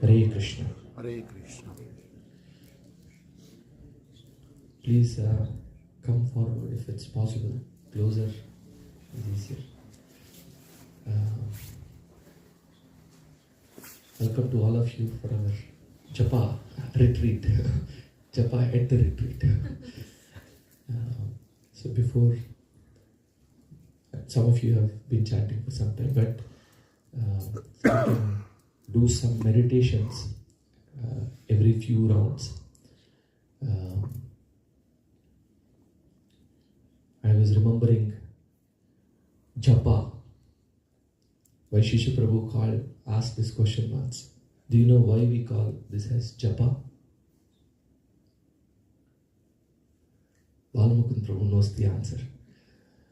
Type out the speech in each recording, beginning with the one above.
Hare Krishna. Hare Krishna. Please come forward if it's possible. Closer is easier. Welcome to all of you for our Japa retreat. Japa at the retreat. So before, some of you have been chanting for some time, but we can do some meditations every few rounds. I was remembering Japa. Why Shisha Prabhu asked this question once. Do you know why we call this as Japa? Balmukund Prabhu knows the answer.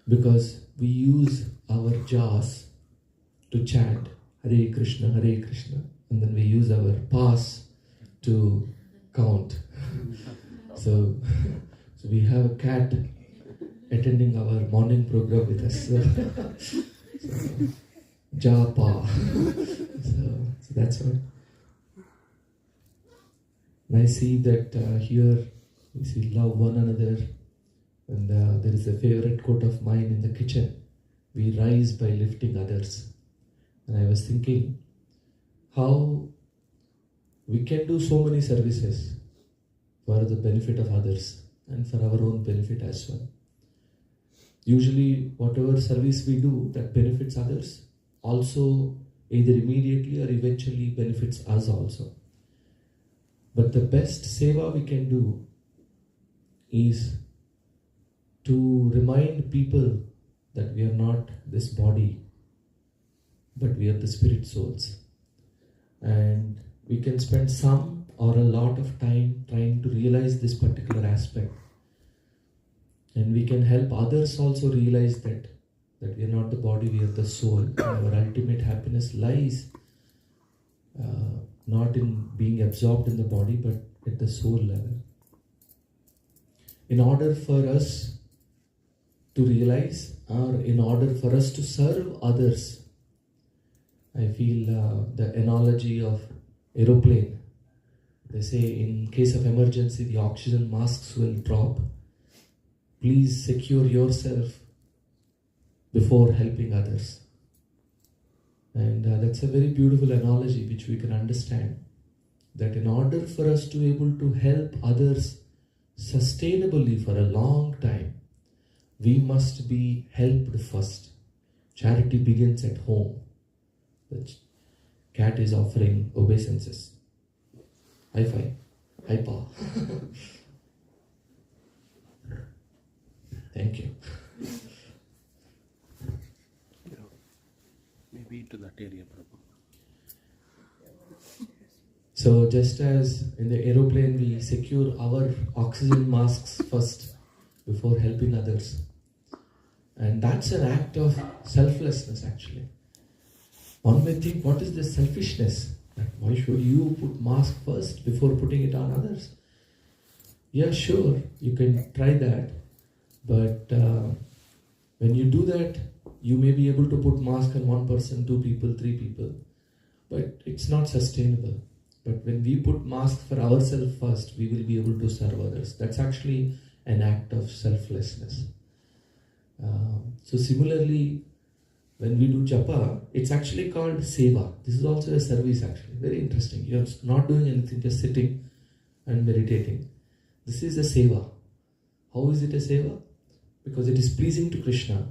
Because we use our jaws to chant Hare Krishna, Hare Krishna, and then we use our paws to count. So we have a cat attending our morning program with us. So Japa. So that's what. And I see that here we see love one another, and there is a favorite quote of mine in the kitchen. We rise by lifting others. And I was thinking how we can do so many services for the benefit of others and for our own benefit as well. Usually whatever service we do that benefits others also either immediately or eventually benefits us also. But the best seva we can do is to remind people that we are not this body, but we are the spirit souls. And we can spend some or a lot of time trying to realize this particular aspect. And we can help others also realize that we are not the body, we are the soul. And our ultimate happiness lies not in being absorbed in the body, but at the soul level. In order for us to realize, or in order for us to serve others, I feel the analogy of aeroplane. They say in case of emergency, the oxygen masks will drop. Please secure yourself before helping others. And that's a very beautiful analogy which we can understand. That in order for us to be able to help others sustainably for a long time, we must be helped first. Charity begins at home. The cat is offering obeisances. High five. High paw. Thank you. Maybe to that area, Prabhu. So just as in the aeroplane we secure our oxygen masks first before helping others. And that's an act of selflessness actually. One may think, what is this selfishness? Why should you put mask first before putting it on others? Yeah, sure, you can try that. But when you do that, you may be able to put mask on one person, 2 people, 3 people. But it's not sustainable. But when we put mask for ourselves first, we will be able to serve others. That's actually an act of selflessness. So similarly, when we do japa, it's actually called seva. This is also a service actually. Very interesting. You're not doing anything, just sitting and meditating. This is a seva. How is it a seva? Because it is pleasing to Krishna.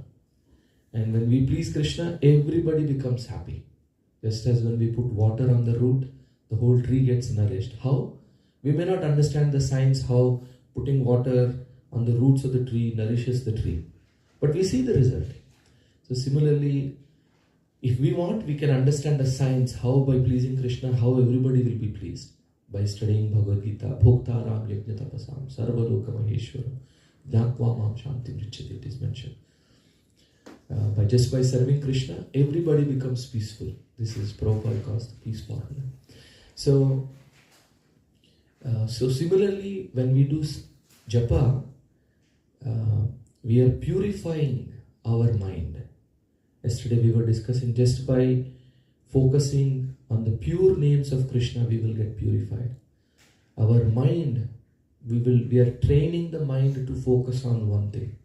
And when we please Krishna, everybody becomes happy. Just as when we put water on the root, the whole tree gets nourished. How? We may not understand the science how putting water on the roots of the tree nourishes the tree. But we see the result. So similarly, if we want, we can understand the science how by pleasing Krishna, how everybody will be pleased. By studying Bhagavad Gita, Bhoktaram Yajna Tapasam, Sarvaloka Maheshwaram, Jnatva Mam Shanti Mrichati, it is mentioned. By serving Krishna, everybody becomes peaceful. This is Prabhupada calls the peace formula. So similarly, when we do japa, we are purifying our mind. Yesterday we were discussing just by focusing on the pure names of Krishna, we will get purified. Our mind, we are training the mind to focus on one thing.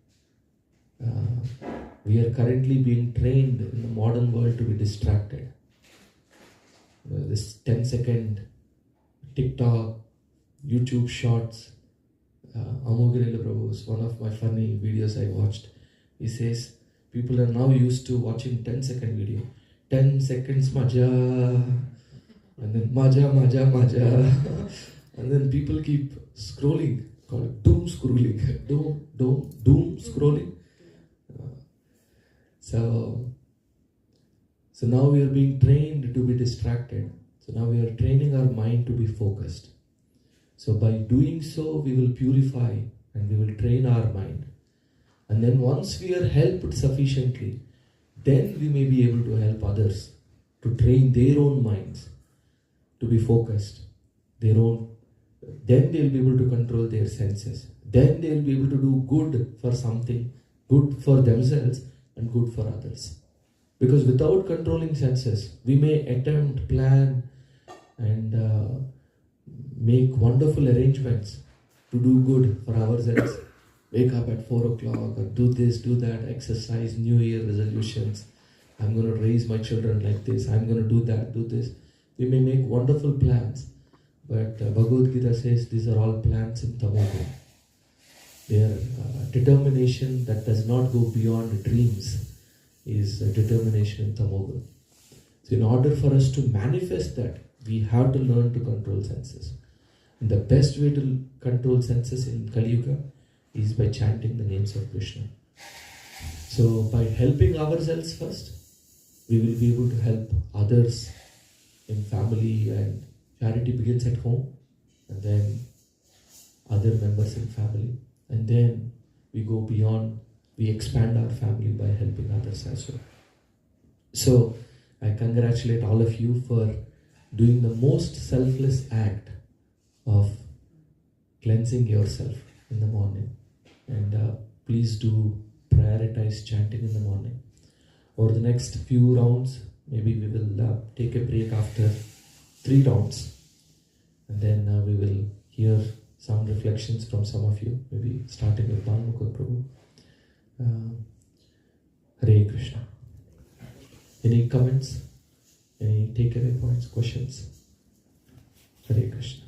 We are currently being trained in the modern world to be distracted. This 10-second TikTok, YouTube shorts. Amogirila Prabhu is one of my funny videos I watched. He says, people are now used to watching 10-second video. 10 seconds maja, and then maja. And then people keep scrolling, called it doom scrolling. Doom scrolling. So now we are being trained to be distracted. So now we are training our mind to be focused. So by doing so, we will purify and we will train our mind. And then once we are helped sufficiently, then we may be able to help others to train their own minds to be focused. Then they'll be able to control their senses. Then they'll be able to do good for something, good for themselves and good for others. Because without controlling senses, we may attempt, plan and make wonderful arrangements to do good for ourselves. Wake up at 4 o'clock or do this, do that, exercise, New Year resolutions. I'm going to raise my children like this. I'm going to do that, do this. We may make wonderful plans. But Bhagavad Gita says these are all plans in tamogun. They are determination that does not go beyond dreams is determination in tamogun. So in order for us to manifest that, we have to learn to control senses. And the best way to control senses in Kali Yuga is by chanting the names of Krishna. So by helping ourselves first, we will be able to help others in family, and charity begins at home and then other members in family, and then we go beyond, we expand our family by helping others as well. So I congratulate all of you for doing the most selfless act of cleansing yourself in the morning. And please do prioritize chanting in the morning. Over the next few rounds, maybe we will take a break after 3 rounds. And then we will hear some reflections from some of you, maybe starting with Balmukha Prabhu. Hare Krishna. Any comments? Any takeaway points, questions? Hare Krishna.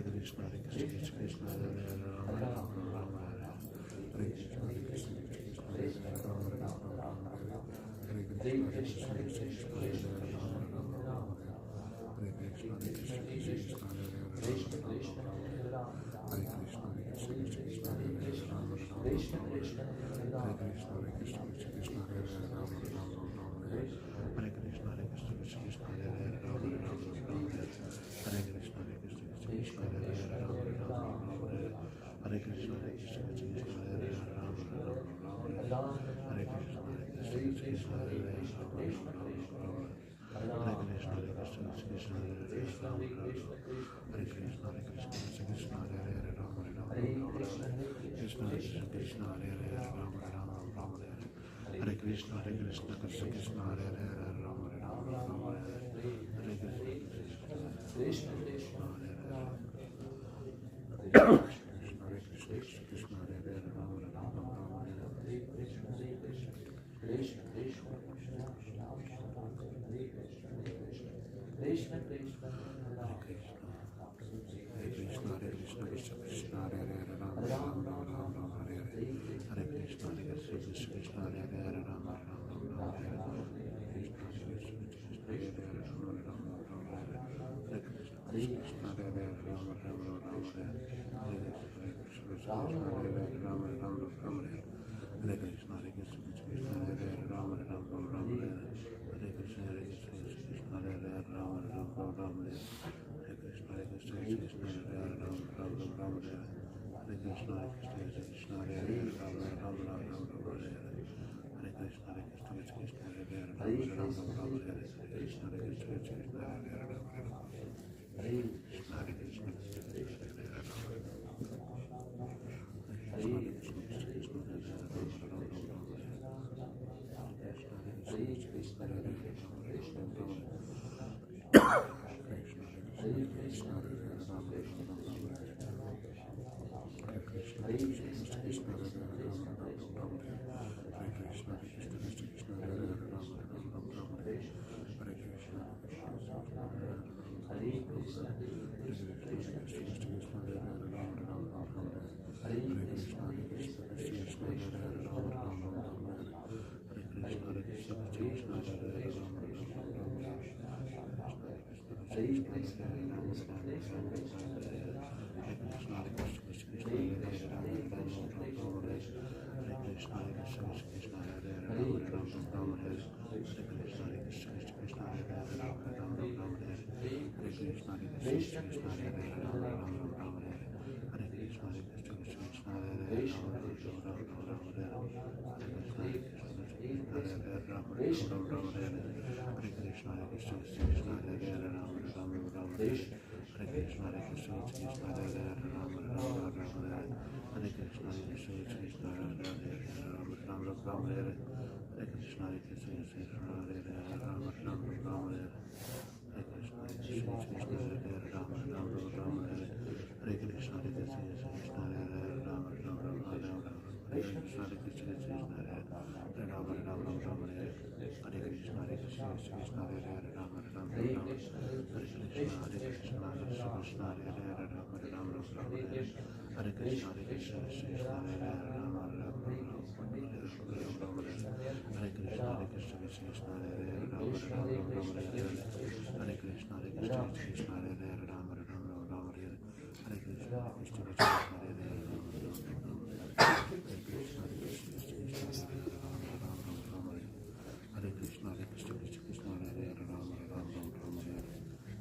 Hare Krishna, Hare Krishna, Krishna Krishna, Hare Hare, Rama Rama, Rama Hare Hare, Hare Krishna, Hare Krishna, Krishna Krishna, Hare Hare, Rama Rama, Rama Hare Hare, Hare Krishna, Hare Krishna, Krishna Krishna, Hare Hare, Rama Rama, Rama Hare Hare, Hare Krishna, Hare Krishna, Krishna Krishna, Hare Hare, Rama Rama, Rama Hare Hare, Hare Krishna, Hare Krishna, Krishna Krishna, Hare Hare, Rama Rama, Rama Hare Hare, Hare Krishna, Hare Krishna, Krishna Krishna, Hare Hare, Rama Rama, Rama Hare Hare, Hare Krishna, Hare Krishna, Krishna Krishna, Hare Hare, Rama Rama, Rama Hare Hare, Hare Krishna, Hare Krishna, Krishna Krishna, Hare Hare, Rama Rama, Rama Hare Hare, Hare Krishna, Hare Krishna, Krishna Krishna, Hare Hare, Rama Rama, Rama Hare Hare, Hare Krishna, Hare Krishna, Krishna Krishna, Hare Hare, Rama Rama, Rama Hare Hare, Hare Krishna, Hare Krishna, Krishna Krishna, Hare Hare, Rama Rama, Hare Krishna, Hare Krishna, Krishna Krishna, Hare Hare, Rama Rama, Rama Hare Hare, Krishna, Hare Krishna, Krishna Hare Hare, Rama Rama, Rama Hare Hare, Hare Krishna, Hare Krishna, Krishna Krishna, Hare Hare, Rama Rama, Rama Hare Hare, Hare Krishna, Krishna Hare Hare, Hare Krishna, Krishna Krishna, Hare Hare, Rama Rama, Rama Hare Krishna, Hare Krishna, Krishna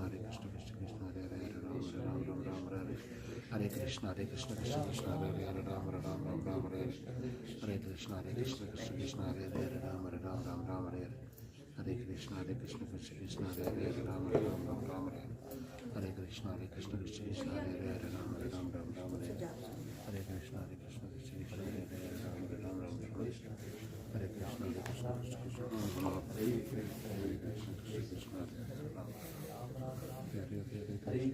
Krishna, Hare Hare, Rama Rama, Rama Hare Hare, Hare Krishna, Hare Krishna, Krishna Krishna, Hare Hare, Rama Rama, Rama Hare Hare, Hare Krishna, Hare Krishna, Krishna Krishna, Hare Hare, Rama Rama, Rama Hare Hare, Hare Krishna, Hare Krishna, Krishna Krishna, Hare Hare, Rama Rama, Rama Hare Hare, Hare Krishna, Hare Krishna, Krishna Krishna, Hare Hare, Rama Rama, Rama Hare Hare, Hare Krishna, Hare Krishna, Krishna Krishna, Hare Hare, Rama Rama, Hare Krishna, Krishna Krishna, Hare Hare, Rama Hare Krishna, Hare Krishna, Hare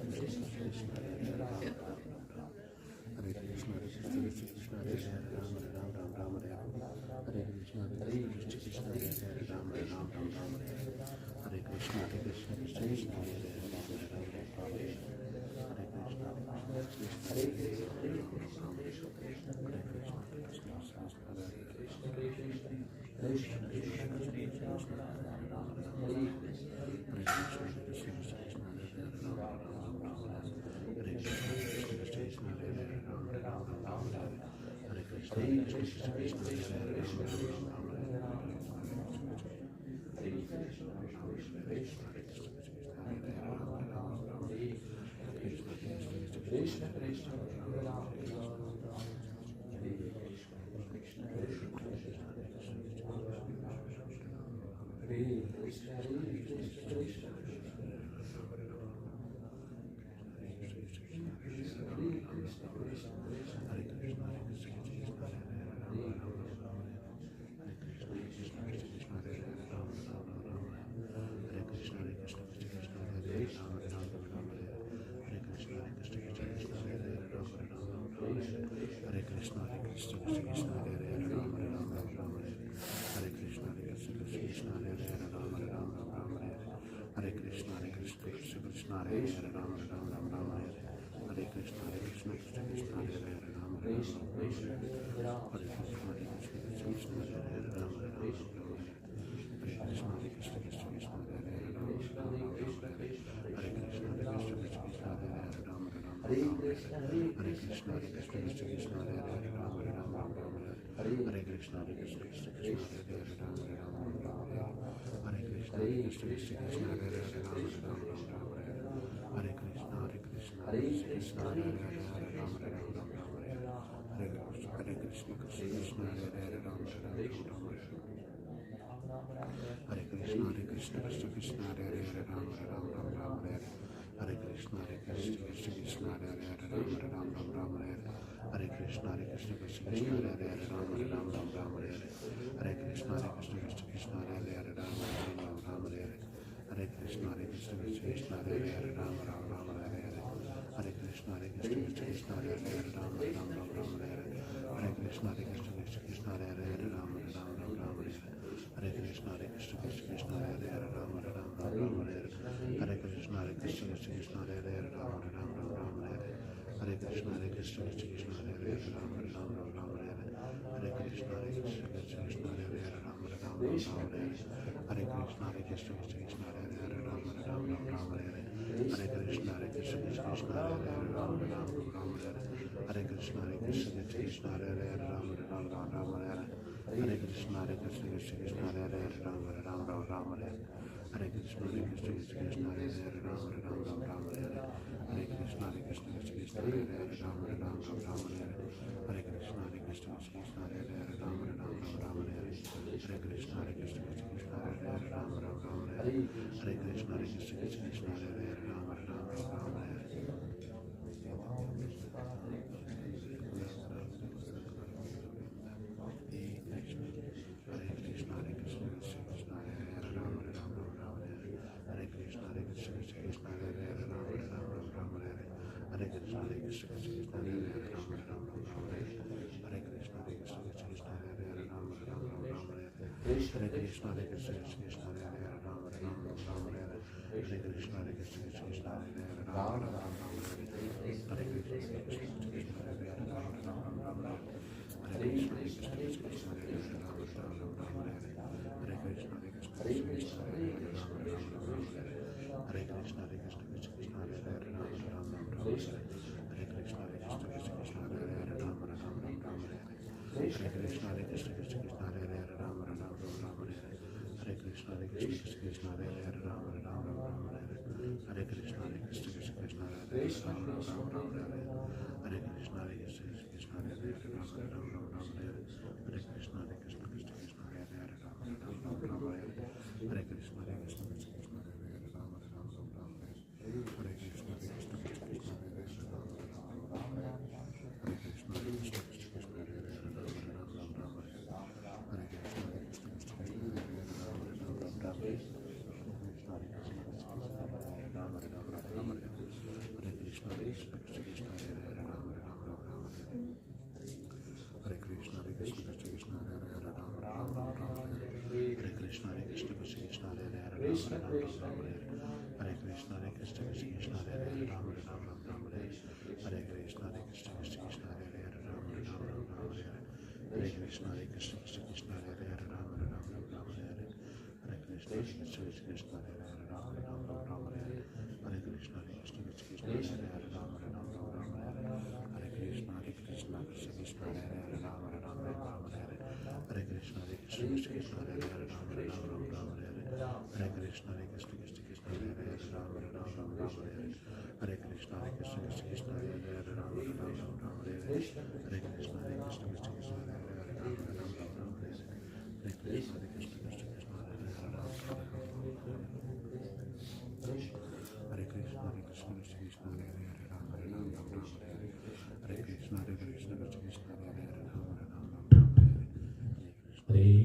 Krishna, Krishna Hare Hare, Rama Rama, Rama Hare Hare, Hare Krishna, Hare Krishna, Krishna Hare Hare, Rama Rama, Rama Hare Hare, Hare Krishna, Hare Krishna, Krishna Krishna, Hare Hare, Rama Rama, Rama Hare Hare. Hare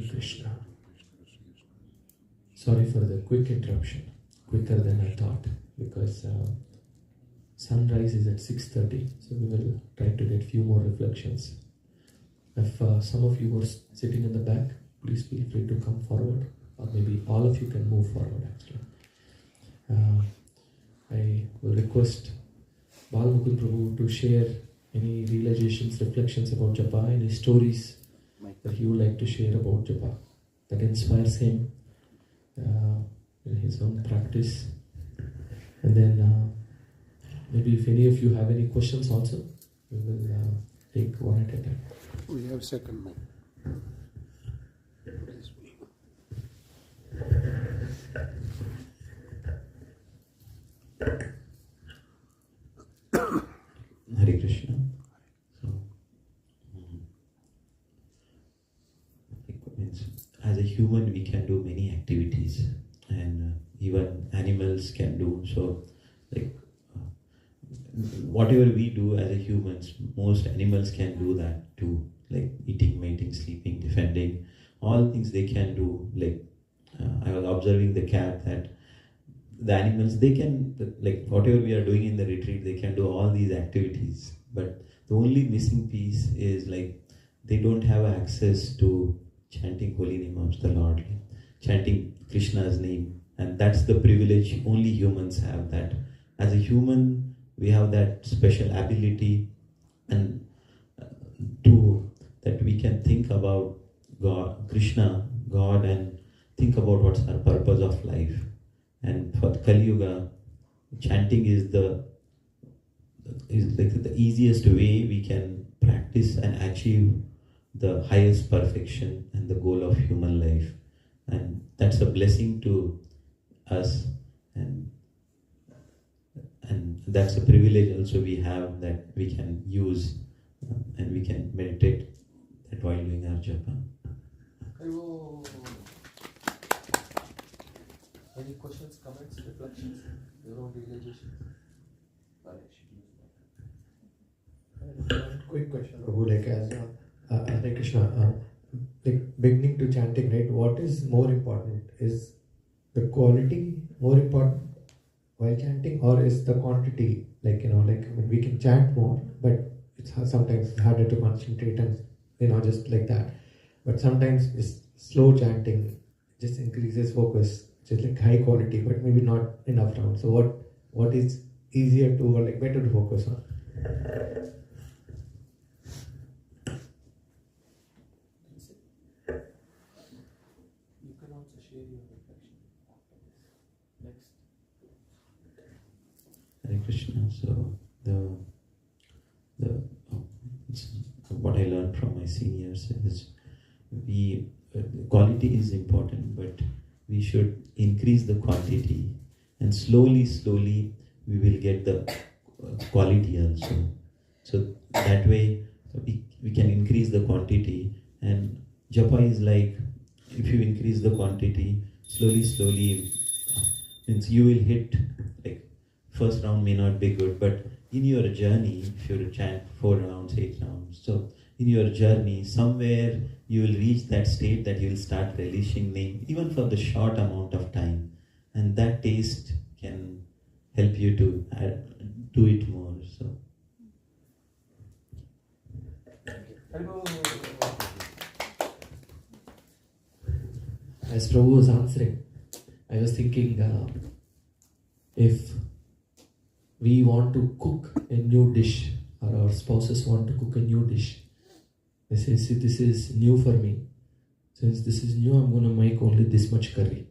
Krishna. Sorry for the quick interruption, quicker than I thought, because sunrise is at 6:30, so we will try to get few more reflections. If some of you were sitting in the back, please feel free to come forward, or maybe all of you can move forward actually. I will request Bal Mukund Prabhu to share any realizations, reflections about Japa, any stories that he would like to share about Japa that inspires him in his own practice. And then maybe if any of you have any questions also, we will take one at a time. We have second mic. Hare Krishna. So, as a human, we can do many activities, and even animals can do so. Like whatever we do as a humans, most animals can do that too. Like eating, mating, sleeping, defending, all things they can do. Like I was observing the cat that the animals, they can, like whatever we are doing in the retreat, they can do all these activities. But the only missing piece is like they don't have access to chanting holy name of the Lord, like chanting Krishna's name. And that's the privilege only humans have, that as a human we have that special ability, and to that we can think about God, Krishna, God, and think about what's our purpose of life. And for Kali Yuga, chanting is like the easiest way we can practice and achieve the highest perfection and the goal of human life. And that's a blessing to us, and that's a privilege also we have, that we can use and we can meditate that while doing our japa. Any questions, comments, reflections, your own realizations? Quick question, Prabhu, like as Hare Krishna, like beginning to chanting, right? What is more important? Is the quality more important while chanting, or is the quantity? Like like I mean, we can chant more, but it's sometimes harder to concentrate and just like that. But sometimes this slow chanting just increases focus, just like high quality, but maybe not enough round. So what is easier to, or like better to focus on? You can also share your reflection after this. Next. Hare Krishna. So what I learned from my seniors is quality is important, but we should increase the quantity, and slowly we will get the quality also. So that way we can increase the quantity, and japa is like, if you increase the quantity, slowly means you will hit, like first round may not be good, but in your journey, if you chant 4 rounds, 8 rounds, so in your journey, somewhere you will reach that state that you will start relishing name, even for the short amount of time. And that taste can help you to do it more. So. As Prabhu was answering, I was thinking, if we want to cook a new dish, or our spouses want to cook a new dish, they say, see, this is new for me. Since this is new, I'm going to make only this much curry.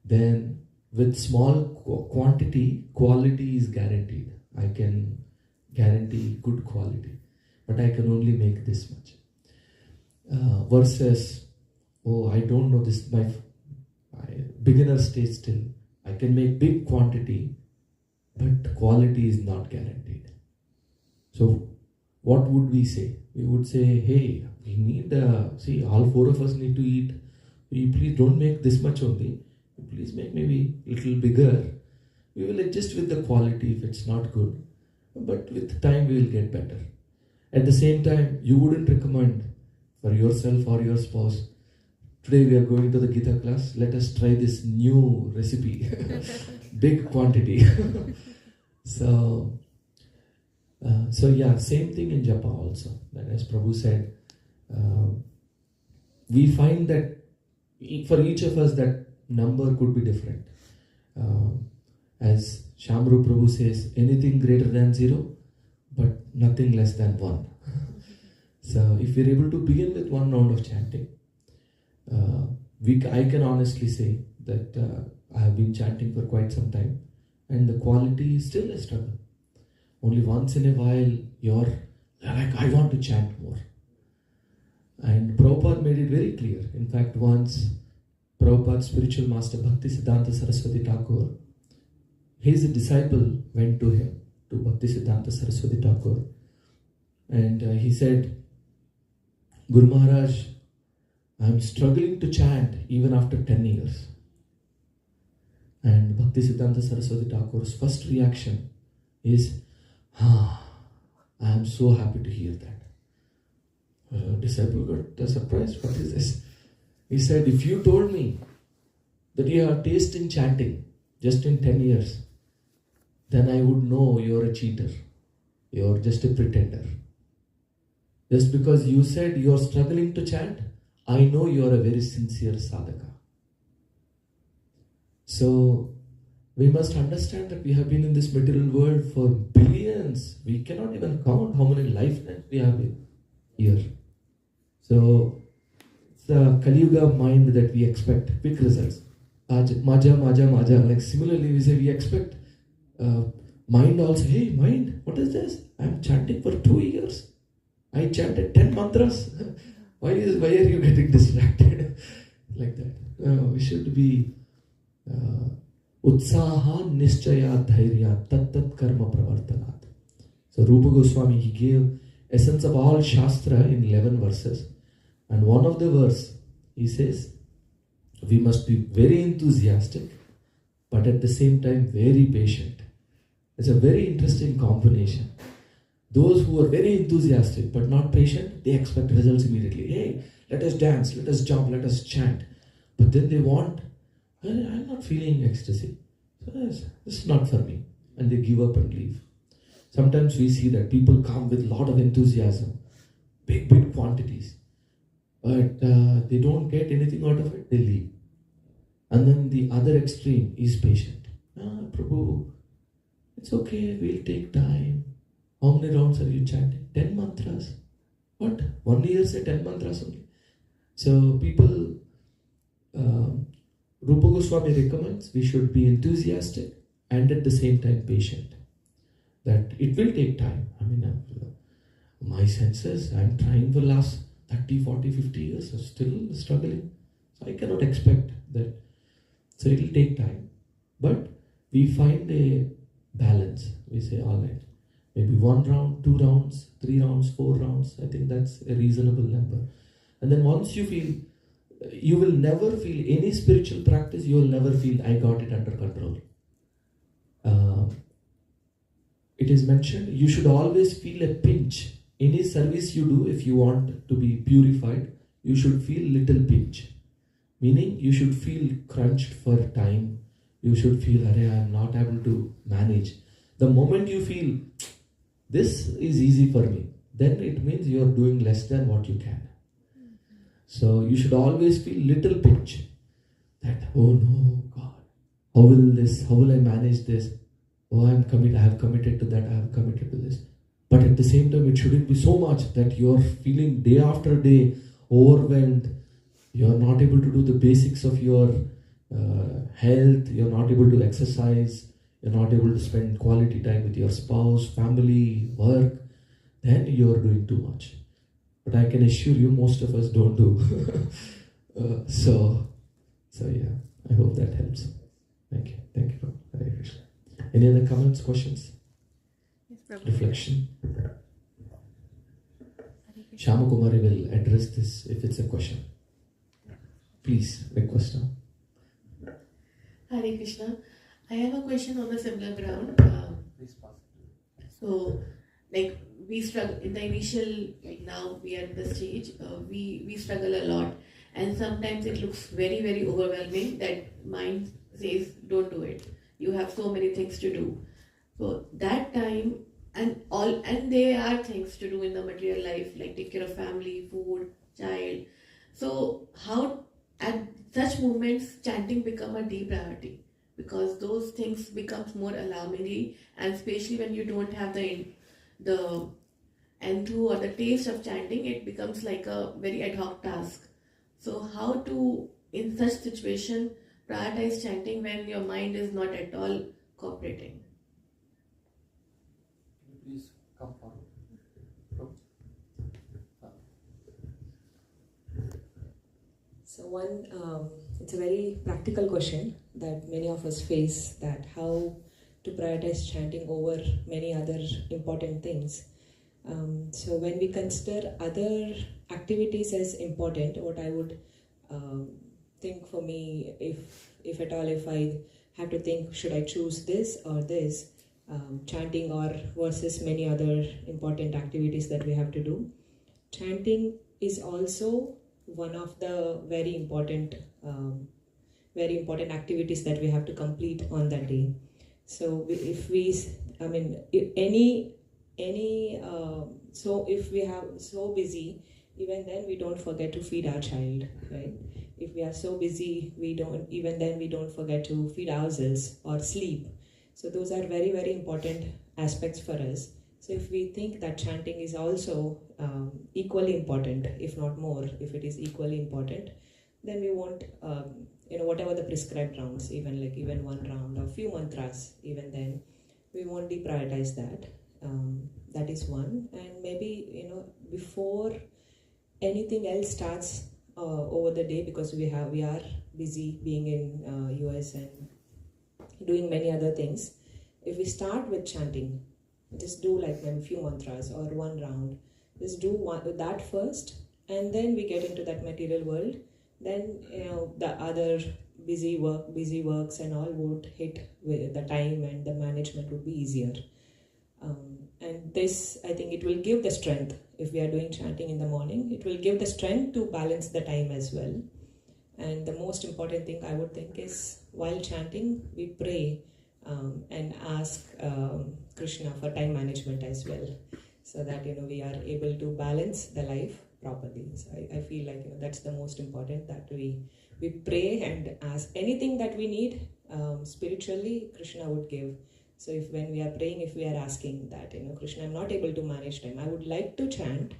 Then with small quantity, quality is guaranteed. I can guarantee good quality, but I can only make this much. Versus, oh, I don't know this, my beginner stage still. I can make big quantity, but quality is not guaranteed. So what would we say? We would say, hey, we need, see, all four of us need to eat. You please don't make this much only. You please make maybe a little bigger. We will adjust with the quality if it's not good. But with time, we will get better. At the same time, you wouldn't recommend for yourself or your spouse, today we are going to the Gita class, let us try this new recipe, big quantity. So yeah, same thing in Japa also. And as Prabhu said, we find that for each of us that number could be different. As Shamru Prabhu says, anything greater than 0, but nothing less than 1. So if we're able to begin with 1 round of chanting, I can honestly say that I have been chanting for quite some time, and the quality is still a struggle. Only once in a while you're like, I want to chant more. And Prabhupada made it very clear. In fact, once Prabhupada's spiritual master Bhaktisiddhanta Saraswati Thakur, his disciple went to him, to Bhaktisiddhanta Saraswati Thakur, and he said, Guru Maharaj, I'm struggling to chant even after 10 years. And Bhaktisiddhanta Saraswati Thakur's first reaction is, I am so happy to hear that. Disciple got surprised. What is this? He said, if you told me that you have taste in chanting just in 10 years, then I would know you're a cheater. You're just a pretender. Just because you said you're struggling to chant, I know you're a very sincere sadhaka. So we must understand that we have been in this material world for billions. We cannot even count how many lifetimes we have been here. So it's the Kali Yuga mind that we expect quick results. Maja. Like similarly, we say we expect mind also. Hey, mind, what is this? I'm chanting for 2 years. I chanted 10 mantras. Why are you getting distracted? Like that. We should be Utsaha Nischaya Dhairya Tat Karma Pravartanat. So Rupa Goswami, he gave essence of all Shastra in 11 verses. And one of the verse, he says, we must be very enthusiastic, but at the same time very patient. It's a very interesting combination. Those who are very enthusiastic but not patient, they expect results immediately. Hey, let us dance, let us jump, let us chant. But then they want, I'm not feeling ecstasy. So this is not for me. And they give up and leave. Sometimes we see that people come with a lot of enthusiasm, big quantities. But they don't get anything out of it, they leave. And then the other extreme is patient. Prabhu, it's okay, we'll take time. How many rounds are you chanting? 10 mantras. What? 1 year say 10 mantras only. So people, Rupa Goswami recommends we should be enthusiastic and at the same time patient. That it will take time. I mean, my senses, I'm trying for the last 30, 40, 50 years, I'm still struggling. So I cannot expect that. So it will take time. But we find a balance. We say, all right, maybe 1 round, 2 rounds, 3 rounds, 4 rounds. I think that's a reasonable number. And then once you feel, you will never feel any spiritual practice, you will never feel, I got it under control. It is mentioned, you should always feel a pinch. Any service you do, if you want to be purified, you should feel little pinch. Meaning, you should feel crunched for time. You should feel, I am not able to manage. The moment you feel, this is easy for me, then it means you are doing less than what you can. So you should always feel little pinch. That, oh no, God, how will I manage this? Oh, I have committed to that, I have committed to this. But at the same time, it shouldn't be so much that you're feeling day after day overwhelmed. You're not able to do the basics of your health. You're not able to exercise. You're not able to spend quality time with your spouse, family, work. Then you're doing too much. But I can assure you, most of us don't do. So yeah, I hope that helps. Thank you. Thank you. Hare Krishna. Any other comments, questions? Yes, Prabhu. Reflection? Shamakumari will address this if it's a question. Please, request her. Hare Krishna. I have a question on a similar ground. Please pass it. So, like, we struggle in the initial, like now we are at the stage, we struggle a lot, and sometimes it looks very, very overwhelming that mind says, don't do it. You have so many things to do. So that time, and there are things to do in the material life, like take care of family, food, child. So how at such moments chanting become a deep priority, because those things becomes more alarmingly, and especially when you don't have the enthu or the taste of chanting, it becomes like a very ad hoc task. So how to, in such situation, prioritize chanting when your mind is not at all cooperating? Can you please come forward? So it's a very practical question that many of us face, that how to prioritize chanting over many other important things. So when we consider other activities as important, what I would think for me, if at all, if I have to think, should I choose this or this, chanting or versus many other important activities that we have to do, chanting is also one of the very important activities that we have to complete on that day. So if we have so busy, even then we don't forget to feed our child, right? If we are so busy, we don't forget to feed ourselves or sleep. So those are very, very important aspects for us. So if we think that chanting is also equally important, if not more, if it is equally important, then we won't, whatever the prescribed rounds, even one round or few mantras, even then, we won't deprioritize that. That is one. And maybe, before anything else starts over the day, because we are busy being in US and doing many other things, if we start with chanting, just do like maybe few mantras or one round, just do that first, and then we get into that material world. Then the other busy works and all would hit with the time, and the management would be easier. And this, I think, it will give the strength. If we are doing chanting in the morning, it will give the strength to balance the time as well. And the most important thing I would think is, while chanting, we pray and ask Krishna for time management as well, so that we are able to balance the life properly. So I feel like that's the most important, that we pray and ask anything that we need spiritually. Krishna would give. So if when we are praying, if we are asking that, Krishna, I'm not able to manage time, I would like to chant,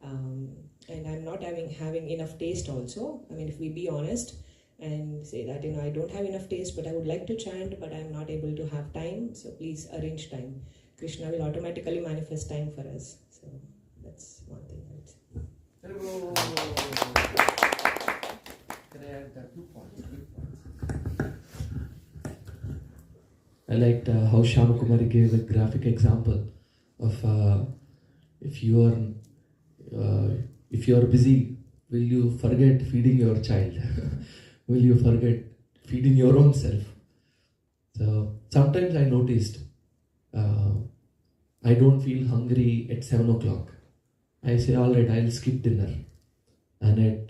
and I'm not having enough taste also. If we be honest and say that, I don't have enough taste, but I would like to chant, but I'm not able to have time, so please arrange time. Krishna will automatically manifest time for us. So that's one thing I would say. Hello. Can I add 2 points? I liked how Shamakumari gave a graphic example of if you are busy, will you forget feeding your child? Will you forget feeding your own self? So sometimes I noticed I don't feel hungry at 7 o'clock. I say, all right, I'll skip dinner. And at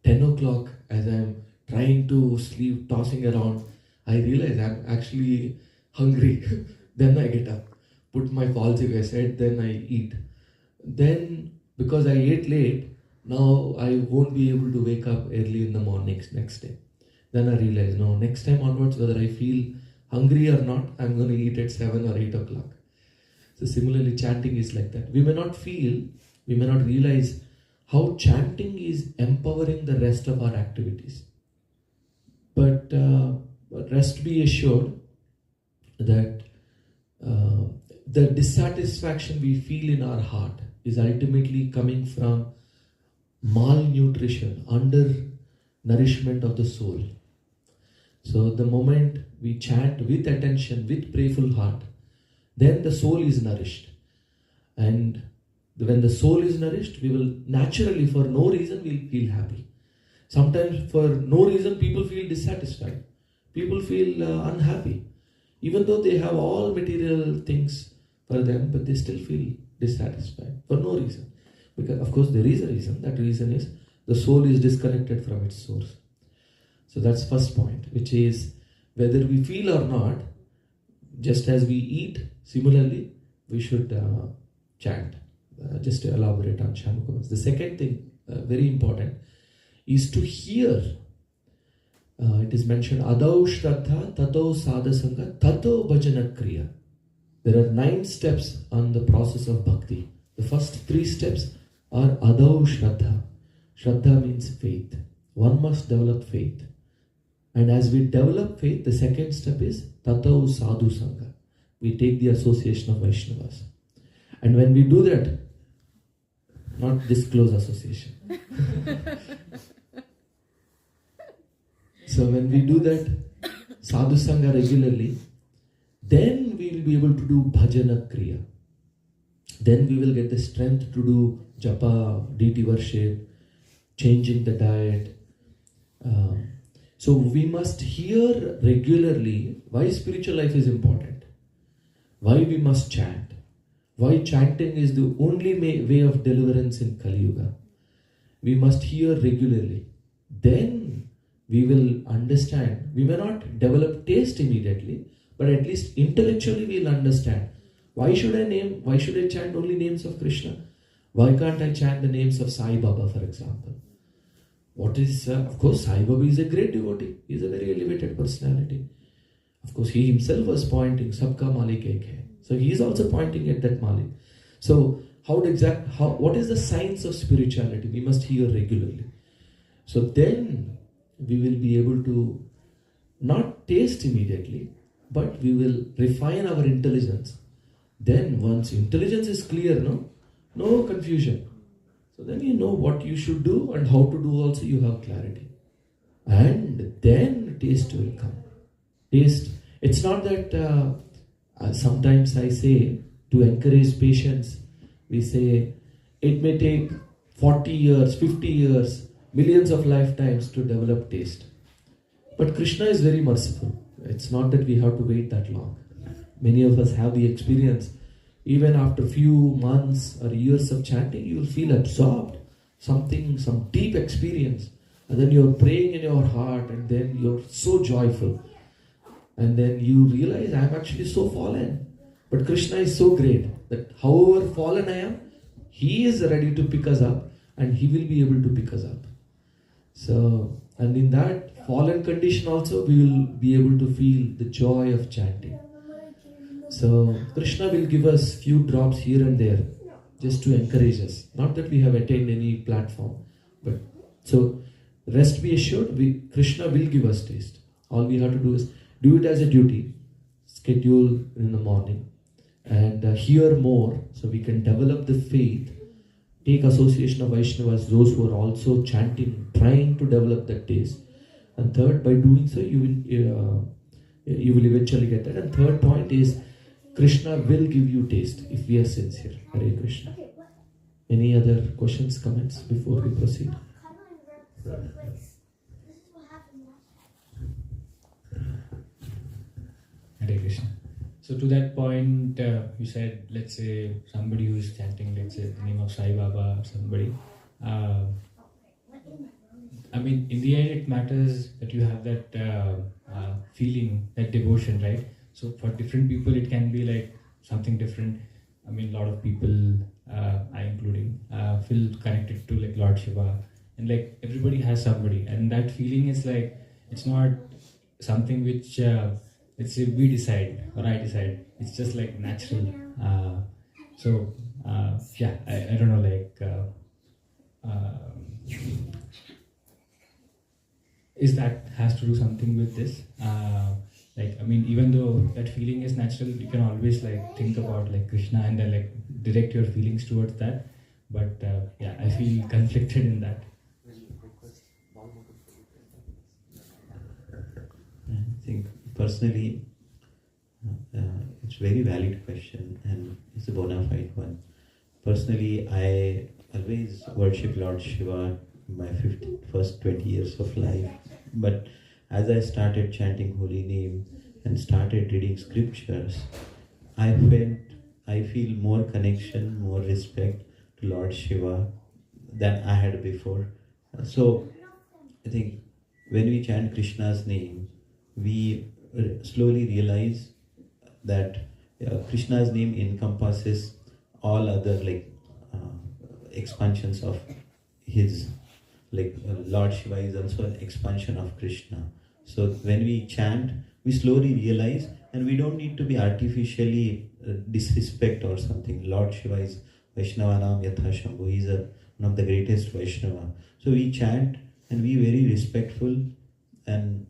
10 o'clock, as I'm trying to sleep, tossing around, I realize I'm actually hungry. Then I get up, put my falsic aside, then I eat. Then, because I ate late, now I won't be able to wake up early in the morning next day. Then I realize, no, next time onwards, whether I feel hungry or not, I'm going to eat at 7 or 8 o'clock. So similarly, chanting is like that. We may not feel, we may not realize how chanting is empowering the rest of our activities. But rest be assured that the dissatisfaction we feel in our heart is ultimately coming from malnutrition, undernourishment of the soul. So the moment we chant with attention, with prayerful heart, then the soul is nourished. And When the soul is nourished, we will naturally, for no reason, we'll feel happy. Sometimes for no reason, people feel dissatisfied. People feel unhappy. Even though they have all material things for them, but they still feel dissatisfied for no reason. Because of course there is a reason. That reason is the soul is disconnected from its source. So that's first point, which is whether we feel or not, just as we eat, similarly, we should chant. Just to elaborate on Shyamakama's. The second thing, very important, is to hear. It is mentioned, Adau Shraddha, Tato Sadhasanga, Tato Bhajana Kriya. There are 9 steps on the process of bhakti. The first 3 steps are Adau Shraddha. Shraddha means faith. One must develop faith. And as we develop faith, the second step is Tato Sadhu Sangha. We take the association of Vaishnavas. And when we do that, not this close association. So when we do that Sadhu Sangha regularly, then we will be able to do Bhajana Kriya. Then we will get the strength to do Japa, deity worship, changing the diet. So we must hear regularly why spiritual life is important, why we must chant, why chanting is the only way of deliverance in Kali Yuga. We must hear regularly. Then we will understand. We may not develop taste immediately, but at least intellectually we will understand. Why should I chant only names of Krishna? Why can't I chant the names of Sai Baba, for example? Of course, Sai Baba is a great devotee. He is a very elevated personality. Of course, he himself was pointing, Sabka Malik Ek hai. So he is also pointing at that Malik. So what is the science of spirituality? We must hear regularly. So then we will be able to not taste immediately, but we will refine our intelligence. Then once intelligence is clear, no confusion. So then you know what you should do and how to do also, you have clarity. And then taste will come. Taste. It's not that sometimes I say, to encourage patience, we say it may take 40 years, 50 years, millions of lifetimes to develop taste. But Krishna is very merciful. It's not that we have to wait that long. Many of us have the experience. Even after few months or years of chanting, you will feel absorbed. Some deep experience. And then you're praying in your heart and then you're so joyful. And then you realize, I'm actually so fallen. But Krishna is so great that however fallen I am, He is ready to pick us up and He will be able to pick us up. So, and in that fallen condition also, we will be able to feel the joy of chanting. So, Krishna will give us few drops here and there just to encourage us. Not that we have attained any platform. But so, rest be assured, Krishna will give us taste. All we have to do is do it as a duty. Schedule in the morning. And hear more so we can develop the faith. Take association of Vaishnavas, those who are also chanting, trying to develop that taste. And third, by doing so, you will eventually get that. And third point is, Krishna will give you taste if we are sincere. Hare Krishna. Any other questions, comments before we proceed? Hare Krishna. So to that point, you said, let's say somebody who is chanting, let's say the name of Sai Baba or somebody. I mean, in the end, it matters that you have that feeling, that devotion, right? So for different people, it can be like something different. I mean, a lot of people, I including, feel connected to like Lord Shiva, and like everybody has somebody, and that feeling is like, it's not something which let's say we decide or I decide. It's just like natural. Yeah, I don't know, like is that has to do something with this? Like, I mean, even though that feeling is natural, you can always like think about like Krishna and then like direct your feelings towards that. But yeah, I feel conflicted in that. I think personally, it's a very valid question and it's a bona fide one. personally, I always worship Lord Shiva in my first 20 years of life. But as I started chanting holy name and started reading scriptures, I feel more connection, more respect to Lord Shiva than I had before. So I think when we chant Krishna's name, we slowly realize that Krishna's name encompasses all other expansions of his, Lord Shiva is also an expansion of Krishna. So when we chant, we slowly realize, and we don't need to be artificially disrespect or something. Lord Shiva is Vaishnavanam Yatha Shambhu. He is one of the greatest Vaishnava. So we chant and be very respectful, and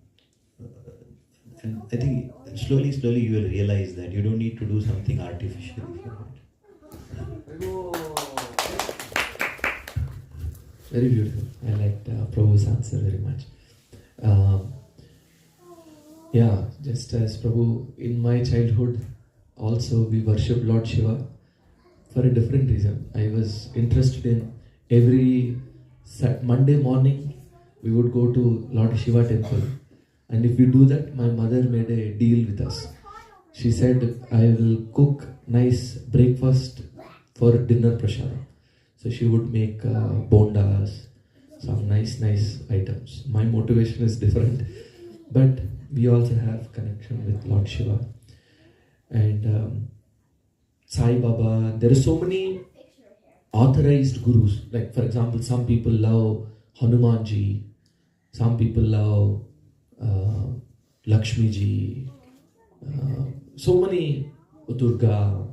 I think slowly you will realize that you don't need to do something artificial for it. Very beautiful. I liked Prabhu's answer very much. Just as Prabhu, in my childhood also we worship Lord Shiva for a different reason. I was interested in every Monday morning we would go to Lord Shiva temple, and if we do that, my mother made a deal with us. She said, I will cook nice breakfast for dinner prashadam. So she would make bondas, some nice items. My motivation is different, but we also have connection with Lord Shiva. And Sai Baba, there are so many authorized gurus. Like for example, some people love Hanumanji, some people love Lakshmi ji, so many Durga,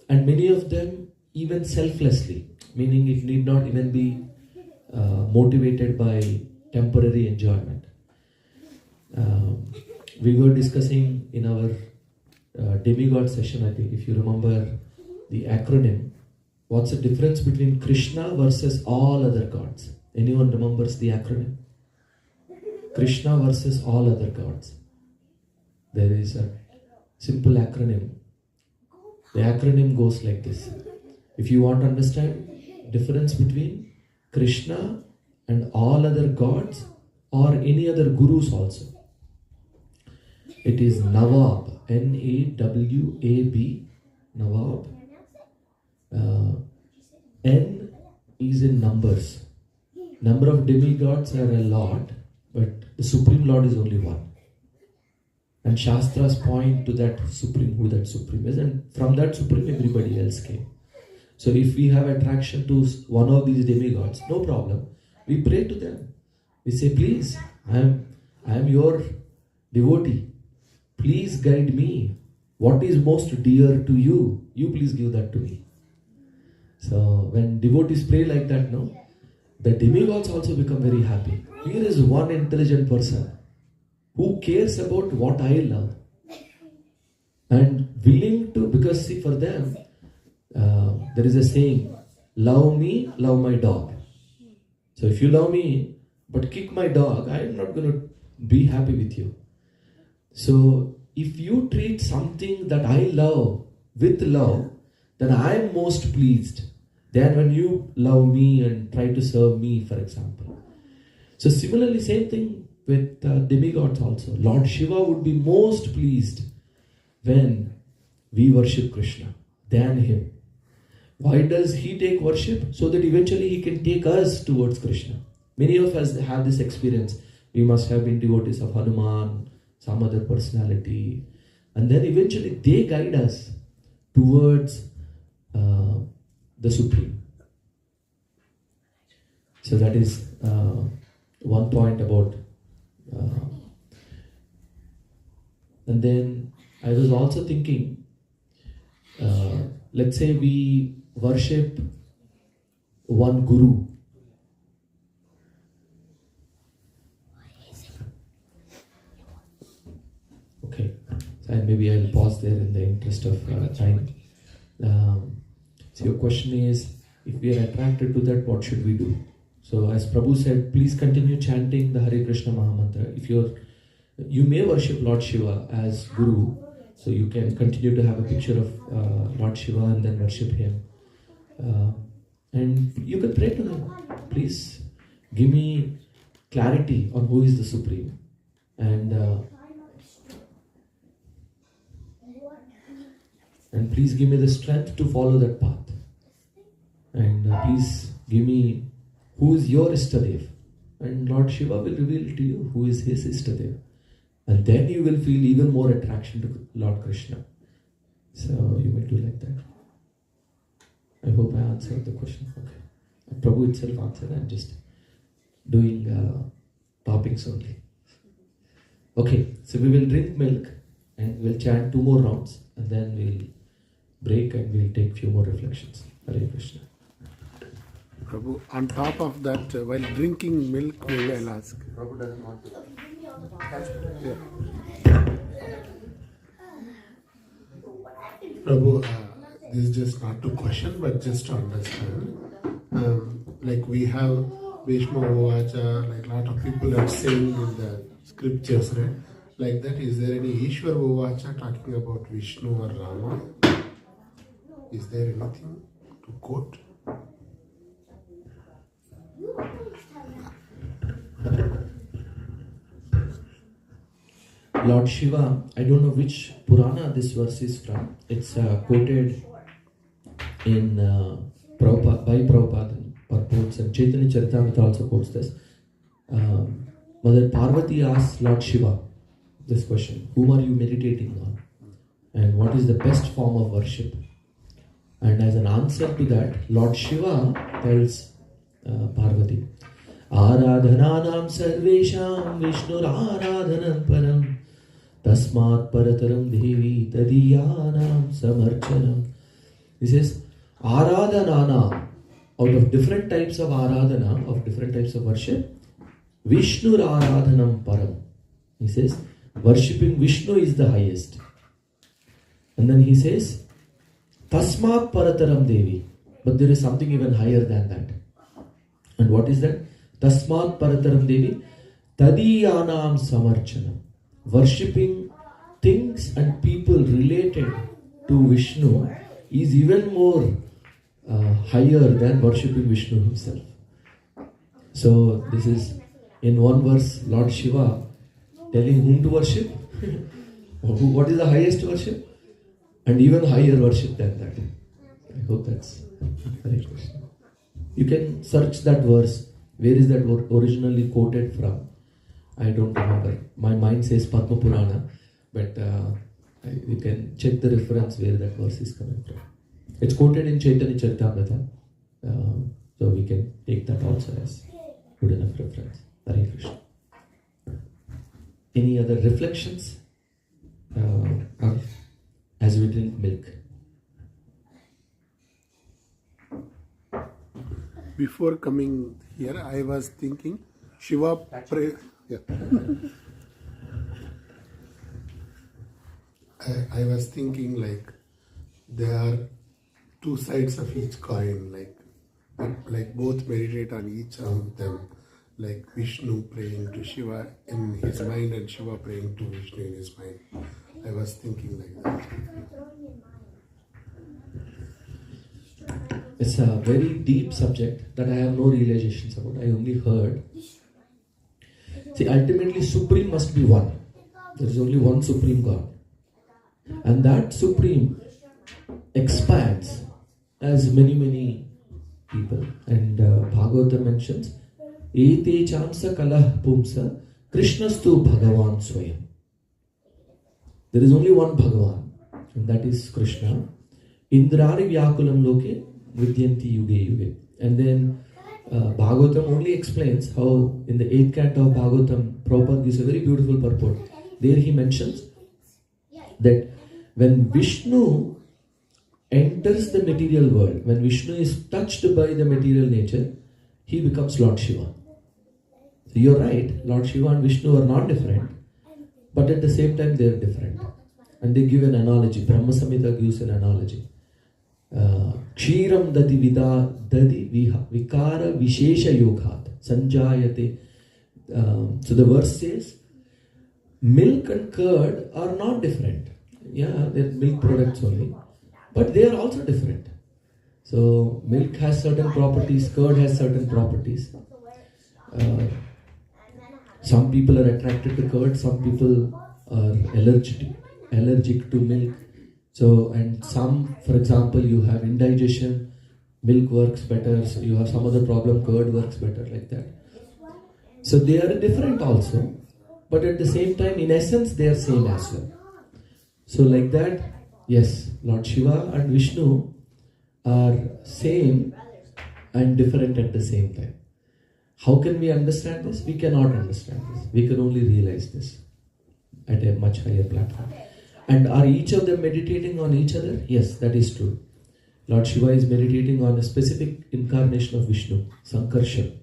and many of them even selflessly, meaning it need not even be motivated by temporary enjoyment. We were discussing in our demigod session, I think, if you remember the acronym, what's the difference between Krishna versus all other gods? Anyone remembers the acronym? Krishna versus all other gods. There is a simple acronym. The acronym goes like this. If you want to understand difference between Krishna and all other gods or any other gurus also, it is Nawab, N-A-W-A-B, Nawab. N is in numbers. Number of demigods are a lot, but the Supreme Lord is only one. And Shastras point to that Supreme, who that Supreme is, and from that Supreme everybody else came. So if we have attraction to one of these demigods, no problem. We pray to them. We say, please, I am your devotee. Please guide me. What is most dear to you? You please give that to me. So when devotees pray like that, no, the demigods also become very happy. Here is one intelligent person who cares about what I love and willing to, because see, for them, there is a saying, love me, love my dog. So if you love me, but kick my dog, I am not going to be happy with you. So if you treat something that I love with love, then I am most pleased than when you love me and try to serve me, for example. So similarly, same thing with demigods also. Lord Shiva would be most pleased when we worship Krishna than him. Why does he take worship? So that eventually he can take us towards Krishna. Many of us have this experience. We must have been devotees of Hanuman, some other personality, and then eventually they guide us towards the Supreme. So that is one point about. And then I was also thinking, let's say we worship one guru. Okay, and maybe I'll pause there in the interest of time. So your question is, if we are attracted to that, what should we do? So as Prabhu said, please continue chanting the Hare Krishna Mahamantra. If you may worship Lord Shiva as Guru, so you can continue to have a picture of Lord Shiva and then worship him. And you can pray to him. Please give me clarity on who is the Supreme. And please give me the strength to follow that path. And please give me who is your Istadev. And Lord Shiva will reveal to you who is his Istadev. And then you will feel even more attraction to Lord Krishna. So you may do like that. I hope I answered the question. Okay. Prabhu itself answered. I'm just doing topics only. Okay, so we will drink milk and we'll chant 2 more rounds and then we'll break and we'll take few more reflections. Hare Krishna. Prabhu, on top of that, while drinking milk, maybe I'll ask. Prabhu doesn't want to. Yeah. Prabhu, this is just not to question, but just to understand. Like we have Bhishma Uvacha, like a lot of people are saying in the scriptures, right? Like that, is there any Ishwar Uvacha talking about Vishnu or Rama? Is there anything to quote? Lord Shiva, I don't know which Purana this verse is from. It's quoted in by Prabhupada in purports, and Chaitanya Charitamrita also quotes this. Mother Parvati asks Lord Shiva this question: whom are you meditating on? And what is the best form of worship? And as an answer to that, Lord Shiva tells Parvati, Aradhananam sarvesham Vishnur aradhanam param Tasmat parataram devi tadiyanam samarchanam. He says, Aradhanana, out of different types of aradhana, of different types of worship, Vishnur aradhanam param. He says, worshipping Vishnu is the highest. And then he says, Tasmat parataram devi. But there is something even higher than that. And what is that? Tasmat parataram devi tadiyanam samarchanam. Worshipping things and people related to Vishnu is even more higher than worshipping Vishnu himself. So this is in one verse Lord Shiva telling whom to worship, what is the highest worship, and even higher worship than that. I hope that's very clear. You can search that verse. Where is that originally quoted from? I don't remember. My mind says Padma Purana, but you can check the reference where that verse is coming from. It's quoted in Chaitanya Charitamrita, so we can take that also as good enough reference. Hare Krishna. Any other reflections as we drink milk? Before coming here, I was thinking, Shiva pray. Yeah. I was thinking like there are 2 sides of each coin, like both meditate on each of them, like Vishnu praying to Shiva in his mind and Shiva praying to Vishnu in his mind. I was thinking like that. It's a very deep subject that I have no realizations about. I only heard. See, ultimately Supreme must be one. There is only one Supreme God. And that Supreme expands as many people. And Bhagavata mentions, Ete chansa kalah pumsa Krishnastu Bhagavan Swayam. There is only one Bhagavan, and that is Krishna. Indrari Vyakulam Loke Vidyanti Yuge Yuge. And then Bhagavatam only explains how in the 8th canto of Bhagavatam, Prabhupada gives a very beautiful purport. There he mentions that when Vishnu enters the material world, when Vishnu is touched by the material nature, he becomes Lord Shiva. So you're right, Lord Shiva and Vishnu are not different, but at the same time they are different. And they give an analogy. Brahma Samhita gives an analogy. Kshiram dadi vida dadi vikara vishesha yoghat sanjayate. So the verse says, milk and curd are not different. Yeah, they're milk products only, but they are also different. So milk has certain properties, curd has certain properties. Some people are attracted to curd, some people are allergic to milk. So, and some, for example, you have indigestion, milk works better. So you have some other problem, curd works better, like that. So they are different also, but at the same time, in essence, they are same as well. So like that, yes, Lord Shiva and Vishnu are same and different at the same time. How can we understand this? We cannot understand this. We can only realize this at a much higher platform. And are each of them meditating on each other? Yes, that is true. Lord Shiva is meditating on a specific incarnation of Vishnu, Sankarshan.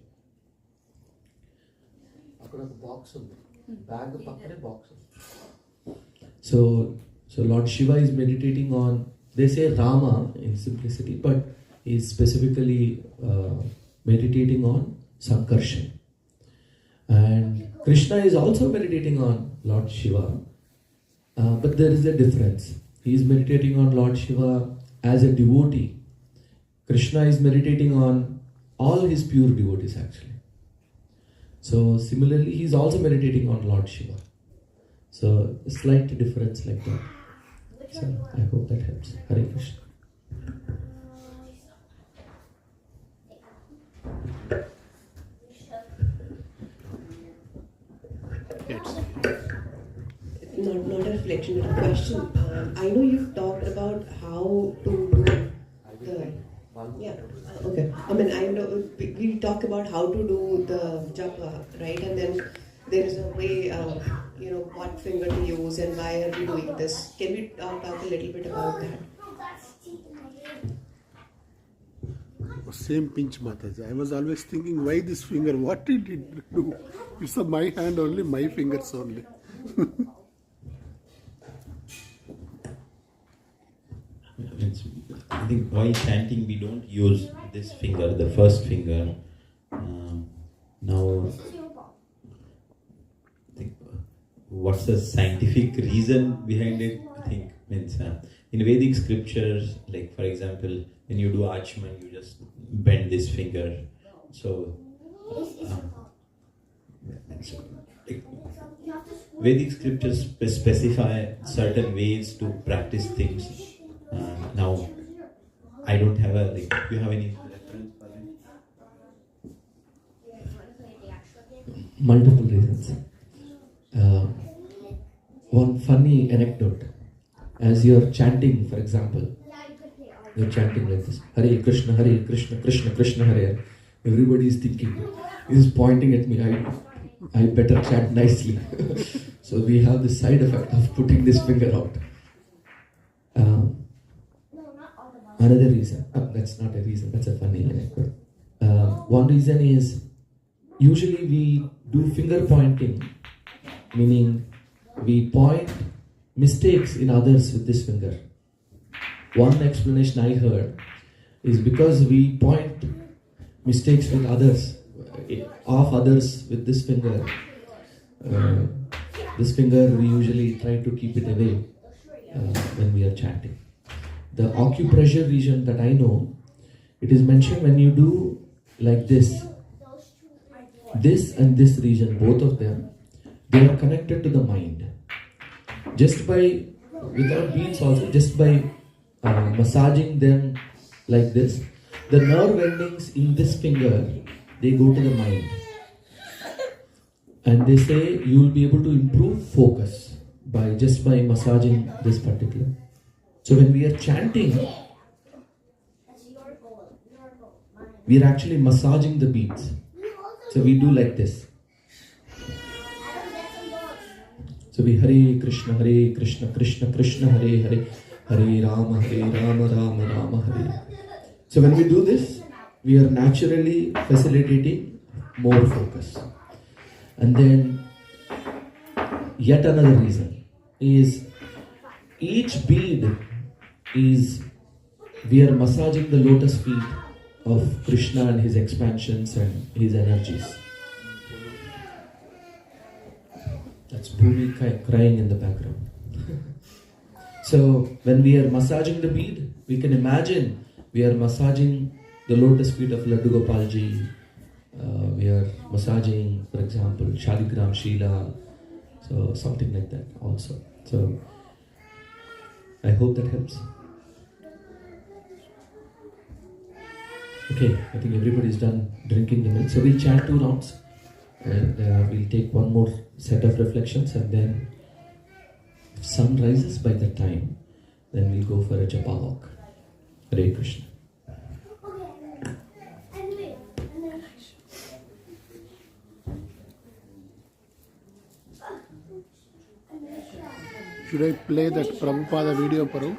So Lord Shiva is meditating on, they say Rama in simplicity, but he is specifically meditating on Sankarshan. And Krishna is also meditating on Lord Shiva, but there is a difference. He is meditating on Lord Shiva as a devotee. Krishna is meditating on all his pure devotees actually. So similarly, he is also meditating on Lord Shiva. So a slight difference like that. So I hope that helps. Hare Krishna. Not a reflection, but a question. I know you've talked about how to do the... Yeah, okay. I mean, I know we talk about how to do the Japa, right? And then there is a way, what finger to use and why are we doing this. Can we talk a little bit about that? Same pinch, Mataji. I was always thinking, why this finger? What did it do? It's my hand only, my fingers only. I think while chanting we don't use this finger, the first finger. Now, I think, what's the scientific reason behind it? I think means in Vedic scriptures, like for example, when you do Achman, you just bend this finger. So, Vedic scriptures specify certain ways to practice things. Now, I don't have a, do you have any reference for it? Multiple reasons. One funny anecdote. As you're chanting, for example, you're chanting like this, Hare Krishna, Krishna Krishna, Hare. Everybody is thinking, is pointing at me, I better chant nicely. So we have the side effect of putting this finger out. Another reason, that's not a reason, that's a funny anecdote. One reason is, usually we do finger pointing, meaning we point mistakes in others with this finger. One explanation I heard is because we point mistakes with others, of others with this finger. This finger we usually try to keep it away when we are chanting. The acupressure region that I know, it is mentioned when you do like this and this region, both of them, they are connected to the mind. Just by, without beads also, just by massaging them like this, the nerve endings in this finger, they go to the mind. And they say you will be able to improve focus just by massaging this particular. So when we are chanting, we are actually massaging the beads. So we do like this. So we Hare Krishna, Krishna Krishna, Hare Hare, Hare Rama, Rama Rama, Hare. So when we do this, we are naturally facilitating more focus. And then yet another reason is each bead is, we are massaging the lotus feet of Krishna and his expansions and his energies. That's Bhumi crying in the background. So when we are massaging the bead, we can imagine we are massaging the lotus feet of Laddu Gopalji. We are massaging, for example, Shaligram Sheila. So something like that also. So I hope that helps. Okay, I think everybody's done drinking the milk. So we'll chant 2 rounds and we'll take one more set of reflections, and then if sun rises by that time, then we'll go for a Japa walk. Hare Krishna. Should I play that Prabhupada video, Paru?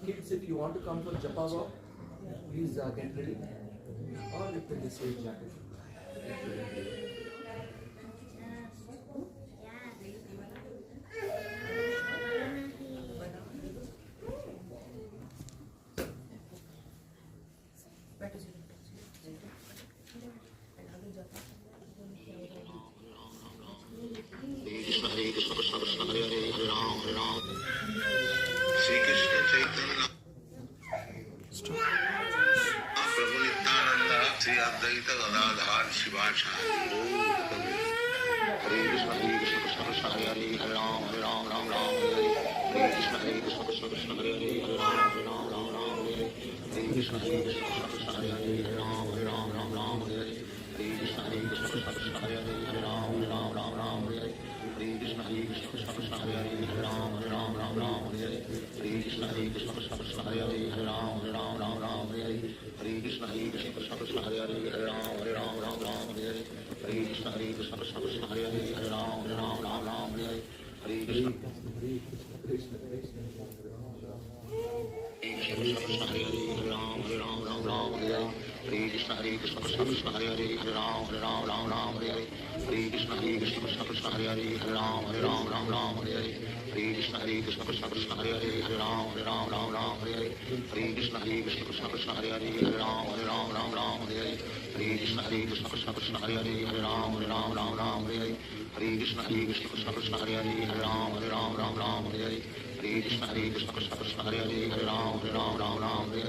Kids, if you want to come for Japa walk, please get ready. Or you can just say jacket. Sri Krishna Chaitanya Prabhu Nityananda Sri Advaita Gadadhar Shivacharya Hare Krishna Krishna Krishna Hare Hare Hare Ram Ram Ram Hare Hare Krishna Krishna Krishna Hare Hare Hare Ram Ram Hare Hare Krishna Krishna Krishna Hare Hare Hare Ram Ram Hare Hare Krishna Krishna Krishna Hare Hare Hare Ram Hare Hare Krishna Krishna Krishna Hare Hare Hare Ram Hare Hare Krishna Krishna Krishna Hare Hare Hare Ram Hare Hare Krishna Krishna Krishna Hare Hare Hare Ram Hare Hare Krishna Krishna Krishna Hare Hare Hare Ram Hare Hare Krishna Krishna Krishna Hare Hare Hare Ram Hare Hare Krishna Krishna Krishna Hare Hare Hare Ram Hare Hare Krishna Krishna Krishna Hare Hare Hare Ram Hare Hare Krishna Krishna Krishna Hare Hare Hare Ram Hare Hare Krishna Krishna Krishna Hare Hare Hare Ram Hare Hare Krishna Krishna Krishna Hare Hare Hare Ram Hare Hare Krishna Krishna Krishna Hare Hare Hare Ram Hare Hare Krishna Krishna Krishna Hare Hare Hare Ram Hare Hare Krishna Krishna Krishna Hare Hare Hare Ram Hare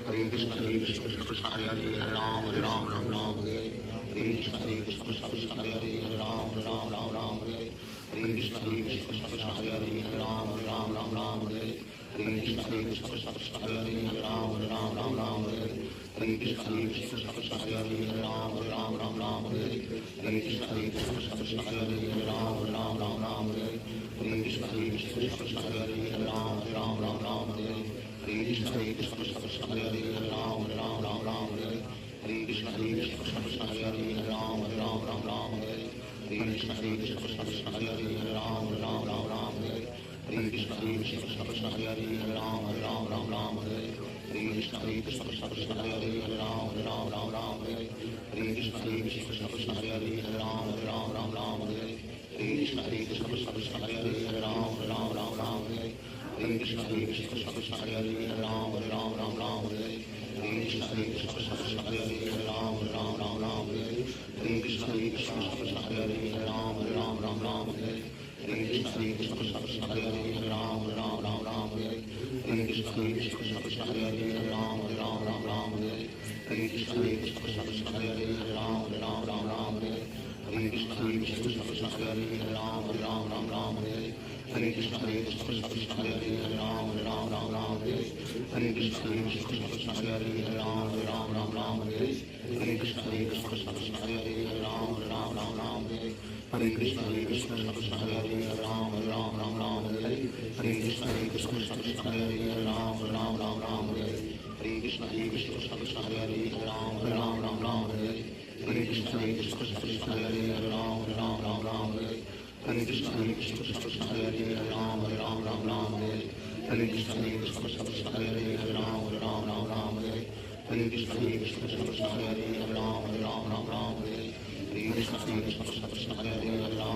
Hare Krishna Krishna Krishna Hare Hare Hare Ram Hare Hare Krishna Krishna Krishna Hare Hare Hare Ram Hare Hare Krishna Krishna Krishna Hare Hare Hare Ram Hare Hare Krishna Krishna Krishna Hare Hare Hare Ram Hare Hare Krishna Krishna Krishna Hare Hare Hare Ram Hare Hare Krishna Krishna Krishna Hare Hare Hare Ram Hare Hare Krishna Krishna Krishna Hare Hare Hare Ram Hare Hare Krishna Krishna Krishna Hare Hare Hare Ram Hare Hare Krishna Krishna Krishna Hare Hare Hare Ram Hare Hare Krishna Krishna Krishna Hare Hare Hare Ram Hare Hare Krishna Krishna Krishna Hare Hare Hare Ram Hare Hare Krishna Krishna Krishna Hare Hare Hare Ram Hare Hare Krishna Krishna Krishna Hare Hare Hare Ram Hare Hare Krishna Krishna Krishna Hare Hare Hare Ram Hare Hare Krishna Krishna Krishna Hare Hare Hare Ram Hare Hare Krishna Krishna Krishna Hare Hare Hare Ram Hare Hare Krishna Krishna Krishna Hare Hare Hare Ram Hare Hare Krishna Krishna Krishna Hare Hare Hare Ram Hare Hare Krishna Krishna Krishna Hare Hare Hare Ram Hare Hare Krishna Krishna Krishna Hare Hare Hare Ram Hare Hare Krishna Krishna Krishna Hare Hare Hare Ram Hare Hare Krishna Krishna Krishna Hare Hare Hare Ram Hare Hare Krishna Krishna Krishna Hare Hare Hare Ram Hare Hare Hare Krishna Krishna Krishna Hare Hare Hare Ram Hare Hare Hare Krishna Krishna Krishna Hare Hare Hare Ram Hare Hare Hare Krishna Krishna Krishna Hare Hare Hare Ram Hare Hare Hare Krishna Krishna Krishna Hare Hare Hare Ram Hare Hare Hare Krishna Krishna Krishna Hare Hare Hare Ram Hare Hare Hare Krishna Krishna Krishna Hare Hare Hare Ram Hare Hare Hare Krishna Krishna Krishna Hare Hare Hare Ram Hare Hare Krishna Krishna Krishna Hare Hare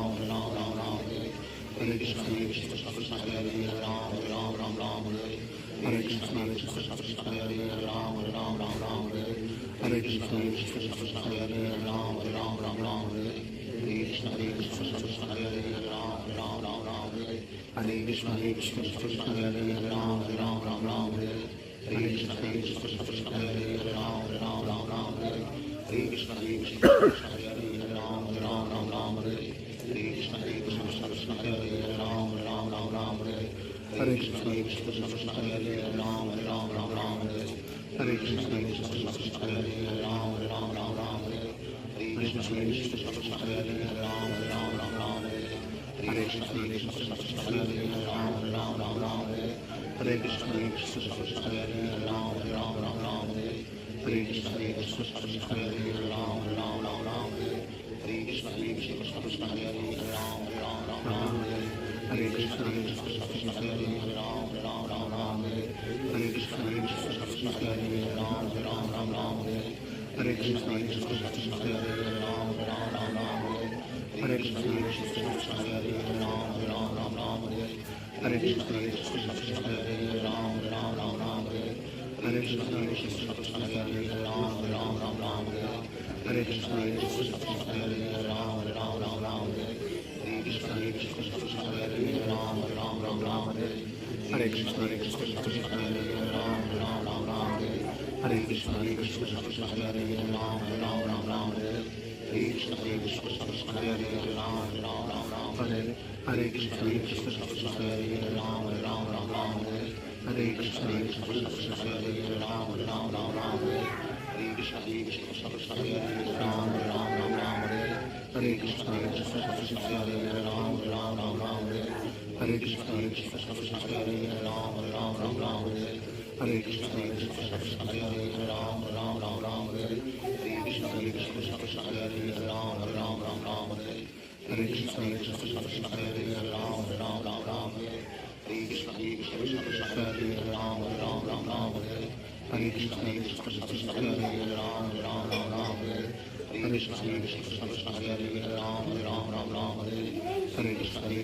Hare Ram Hare Hare Krishna Krishna Krishna Hare Hare Hare Ram Hare Hare Krishna Krishna Krishna Hare Hare Hare Ram Hare Hare Krishna Krishna Krishna Hare Hare Hare Ram Hare Hare Krishna Krishna Krishna Hare Ram Ram Ram Ram Hare Hare Krishna Krishna Hare Ram Ram Ram Ram Hare Hare Krishna Krishna Hare Ram Ram Ram Ram Hare Hare Krishna Krishna Hare Ram Ram Ram Ram Hare Hare Krishna Krishna Hare Ram Ram Ram Ram Hare Hare Krishna Krishna Hare Ram Ram Ram Ram Hare Hare Krishna Krishna Hare Ram Ram Ram Ram Hare Hare Krishna Krishna Hare Ram Ram Ram Ram Hare Hare Krishna Krishna Hare Ram Ram Ram Ram Hare Hare Krishna Krishna Hare Ram Ram Ram Ram Hare Hare Krishna Krishna Hare Ram Ram Ram Ram Hare Hare Krishna Krishna Hare Ram Ram Ram Ram Hare Hare Krishna Krishna Hare Ram Ram Ram Ram Hare Hare Krishna Krishna Hare Ram Ram Ram Ram Hare Hare Krishna Krishna Hare Ram Ram Ram Ram Hare Hare Krishna Krishna Hare Ram Ram Ram Ram Hare Hare Krishna Krishna Hare Ram Ram Ram Ram Hare Hare Krishna Krishna Hare Ram Ram Ram Ram Hare Hare Krishna Krishna Hare Ram Ram Ram Ram Hare Hare Krishna Krishna Hare Ram Ram Ram Ram Hare Hare Krishna Krishna Hare Ram Ram Ram Ram Hare Hare Krishna Krishna Hare Ram Ram Ram Ram Hare Hare Krishna Krishna Hare Ram Ram Ram Ram Hare Hare Krishna Krishna Hare Ram Ram Ram Ram Hare Hare Krishna Krishna Hare Ram Ram Ram Ram Hare Hare Krishna Krishna Hare Ram Ram Ram Ram Hare Hare Krishna Krishna Hare Ram Ram Ram Ram Hare Hare Krishna Krishna Hare Ram Ram Ram Ram Hare Hare Krishna Krishna Hare Ram Ram Ram Ram Hare Hare Krishna Krishna Hare Ram Ram Ram Ram Hare Hare Krishna Krishna Hare Ram Ram Ram Ram Hare Hare Krishna Krishna Hare Ram Ram Ram Ram Hare Hare Krishna Krishna Hare Ram Ram Ram Ram Hare Hare Krishna Krishna Hare Ram Ram Ram Ram Hare Hare Krishna Krishna Hare Ram Ram Ram Ram Hare Hare Krishna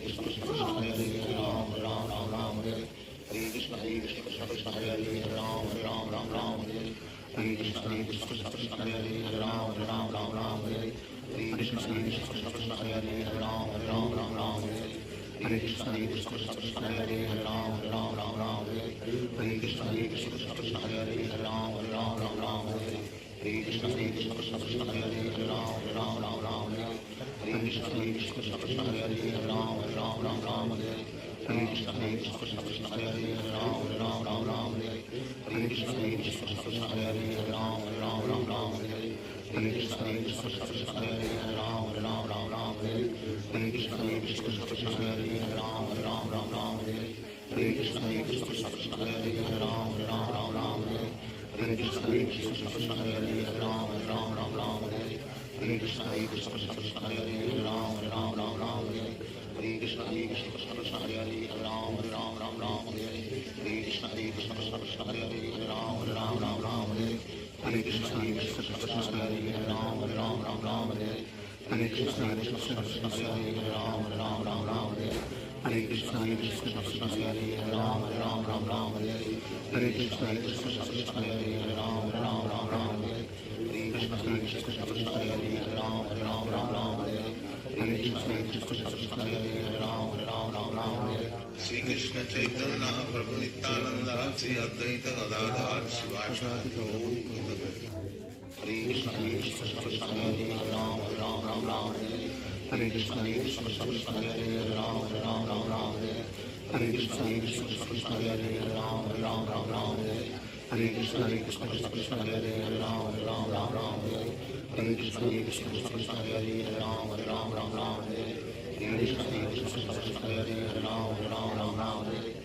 Krishna Hare Ram Ram Ram Ram Hare Hare Krishna Krishna Hare Ram Ram Ram Ram Hare Hare Krishna Krishna Hare Ram Ram Ram Ram Hare Hare Krishna Krishna Hare Ram Ram Ram Ram Hare Hare Krishna Krishna Hare Ram Ram Ram Ram Hare Hare Krishna Krishna Hare Ram Ram Ram Ram Hare Hare Krishna Krishna Hare Ram Ram Ram Ram Hare Hare Krishna Krishna Hare Ram Ram Ram Ram Hare Hare Krishna Krishna Hare Ram Ram Ram Ram Hare Hare Krishna Krishna Hare Ram Ram Ram Ram Hare Hare Krishna Krishna Hare Ram Ram Ram Ram Hare Hare Krishna Krishna Hare Ram Ram Ram Ram Hare Hare Krishna Krishna Hare Ram Ram Ram Ram Hare Hare Krishna Krishna Hare Ram Ram Ram Ram Hare Hare Krishna Krishna Hare Ram Ram Ram Ram Hare Hare Krishna Krishna Hare Ram Ram Ram Ram Hare Hare Krishna Krishna Hare Ram Ram Ram Ram Hare Hare Krishna Krishna Hare Ram Ram Ram Ram Hare Hare Krishna Krishna Hare Ram Ram Ram Ram Hare Hare Krishna Krishna Hare Ram Ram Ram Ram Hare Hare Krishna Krishna Hare Ram Ram Ram Ram Hare Hare Krishna Krishna Hare Ram Ram Ram Ram Hare Shri Krishna Chaitanya Prabhu Nityananda Shri Advaita Gadadhar Shivasadi Gauri Hare Krishna Krishna Hare Ram Ram Ram Ram Hare Hare Krishna Krishna Hare Ram Ram Ram Ram Hare Hare Krishna Krishna Hare Ram Ram Ram Ram Hare Hare Krishna Krishna Hare Ram Ram Ram Ram Hare Hare Krishna Krishna Hare Ram Ram Ram Ram Hare Hare Krishna Krishna Hare Ram Ram Ram Ram Hare Hare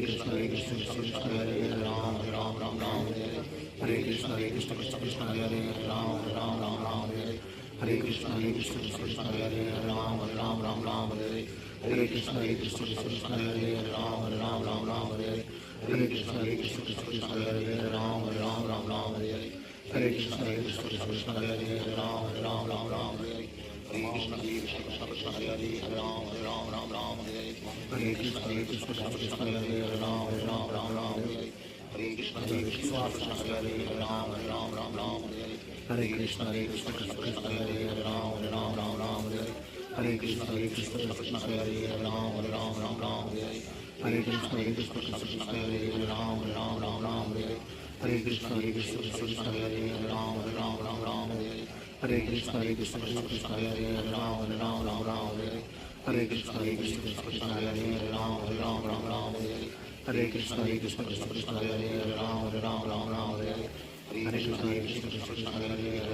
Krishna Krishna Hare Ram Ram Ram Ram Hare Hare Krishna Krishna Hare Ram Ram Ram Ram Hare Hare Krishna Krishna Hare Ram Ram Ram Ram Hare Hare Krishna Krishna Hare Ram Ram Ram Ram Hare Hare Krishna Krishna Hare Ram Ram Ram Ram Hare Hare Krishna Krishna Hare Ram Ram Ram Ram Hare Hare Krishna Krishna Hare Ram Ram Ram Ram Hare Hare Krishna Krishna Hare Ram Ram Ram Ram Hare Hare Krishna Krishna Hare Ram Ram Ram Ram Hare Hare Krishna Krishna Hare Ram Ram Ram Ram Hare Hare Krishna Krishna Krishna Hare Ram Ram Ram Ram Hare Hare Krishna Krishna Krishna Hare Ram Ram Ram Ram Hare Hare Krishna Krishna Krishna Hare Ram Ram Ram Ram Hare Hare Krishna Krishna Krishna Hare Ram Ram Ram Ram Hare Hare Krishna Krishna Krishna Hare Ram Ram Ram Ram Hare Hare Krishna Krishna Krishna Hare Ram Ram Ram Ram Hare Hare Krishna Krishna Krishna Hare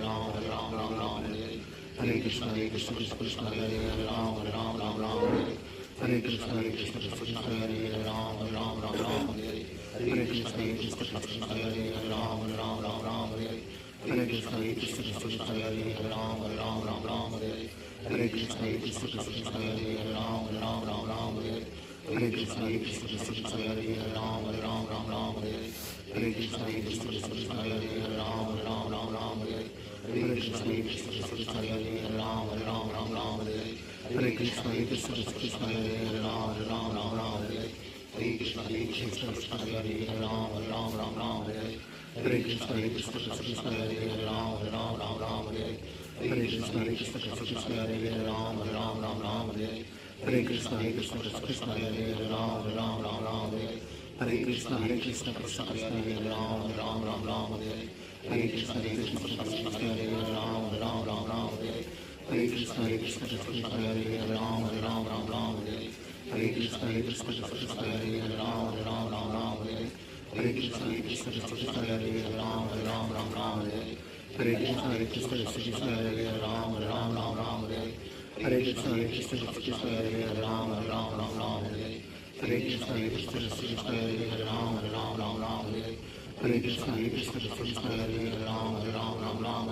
Ram Ram Ram Ram Hare Hare Krishna Krishna Krishna Hare Ram Ram Ram Ram Hare Hare Krishna Krishna Krishna Hare Ram Ram Ram Ram Hare Hare Krishna Krishna Krishna Hare Ram Ram Ram Ram Hare Hare Krishna Krishna Krishna Hare Ram Ram Ram Ram Hare Hare Krishna Krishna Krishna Hare Ram Ram Ram Ram Hare Hare Krishna Krishna Krishna Hare Ram Ram Ram Ram Hare Hare Krishna Krishna Krishna Hare Ram Ram Ram Ram Hare Hare Krishna Krishna Krishna Hare Ram Ram Ram Ram Hare Hare Krishna Krishna Krishna Hare Ram Ram Ram Ram Hare Hare Krishna Krishna Krishna Hare Ram Ram Ram Ram Hare Hare Krishna Krishna Krishna Hare Ram Ram Ram Ram Hare Hare Krishna Krishna Krishna Hare Ram Ram Ram Ram Hare Hare Krishna Krishna Krishna Hare Ram Ram Ram Ram Hare Hare Krishna Krishna Krishna Hare Ram Ram Ram Ram Hare Hare Krishna Krishna Krishna Hare Ram Ram Ram Ram Hare Hare Krishna Krishna Krishna Hare Ram Ram Ram Ram Hare Hare Krishna Krishna Krishna Hare Ram Ram Ram Ram Hare Hare Krishna Krishna Krishna Hare Ram Ram Ram Ram Hare Hare Krishna Krishna Krishna Hare Ram Ram Ram Ram Hare Hare Krishna Krishna Krishna Hare Ram Ram Ram Ram Hare Hare Krishna Krishna Krishna Hare Ram Ram Ram Ram Hare Hare Krishna Krishna Krishna Hare Ram Ram Ram Ram Hare Hare Krishna Krishna Krishna Hare Ram Ram Ram Ram Hare Hare Krishna Krishna Krishna Hare Ram Ram Ram Ram Hare Hare Krishna Krishna Krishna Hare Ram Ram Ram Ram Hare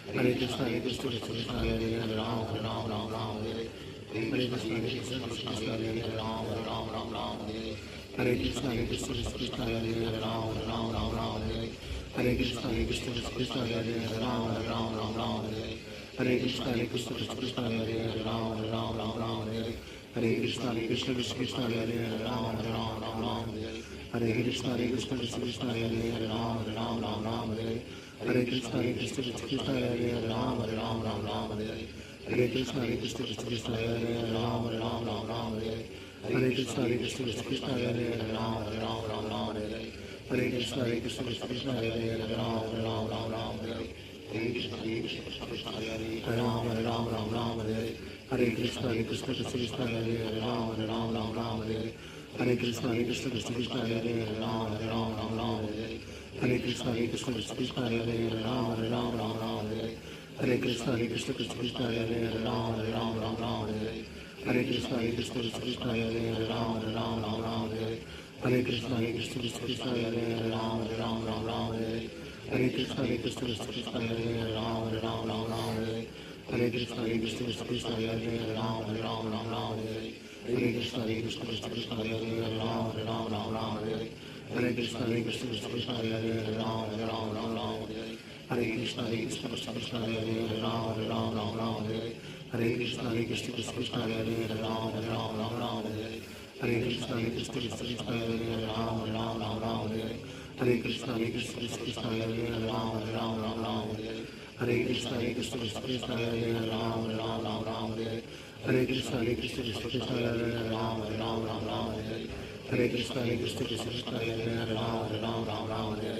Hare Krishna Krishna Krishna Hare Ram Ram Ram Ram Hare Hare Krishna Krishna Krishna Hare Ram Ram Ram Ram Hare Hare Krishna Krishna Krishna Hare Ram Ram Ram Ram Hare Hare Krishna Krishna Krishna Hare Ram Ram Ram Ram Hare Hare Krishna Krishna Krishna Hare Ram Ram Ram Ram Hare Hare Krishna Krishna Krishna Hare Ram Ram Ram Ram Hare Hare Krishna Krishna Krishna Hare Ram Ram Ram Ram Hare Hare Krishna Krishna Krishna Hare Ram Ram Ram Ram Hare Hare Krishna Krishna Krishna Hare Ram Ram Ram Ram Hare Hare Krishna Krishna Krishna Hare Ram Ram Ram Ram Hare Hare Krishna Krishna Krishna Hare Ram Ram Ram Ram Hare Hare Krishna Krishna Krishna Hare Ram Ram Ram Ram Hare Hare Krishna Krishna Krishna Hare Ram Ram Ram Ram Hare Hare Krishna Krishna Krishna Hare Ram Ram Ram Ram Hare Hare Krishna Krishna Krishna Hare Ram Ram Ram Ram Hare Hare Krishna Krishna Krishna Hare Ram Ram Ram Ram Hare Hare Krishna Krishna Krishna Hare Ram Ram Ram Ram Hare Hare Krishna Krishna Krishna Hare Ram Ram Ram Ram Hare Hare Krishna Krishna Krishna Hare Ram Ram Ram Ram Hare Hare Krishna Krishna Krishna Hare Ram Ram Ram Ram Hare Hare Krishna Krishna Krishna Hare Ram Ram Ram Ram Hare Hare Krishna Krishna Krishna Hare Ram Ram Ram Ram Hare Hare Krishna Krishna Krishna Hare Ram Ram Ram Ram Hare Hare Krishna Krishna Krishna Hare Ram Ram Ram Ram Hare Hare Krishna Krishna Krishna Hare Ram Ram Ram Ram Hare Hare Krishna Krishna Krishna Hare Ram Ram Ram Ram Hare Hare Krishna Krishna Krishna Hare Ram Ram Ram Ram Hare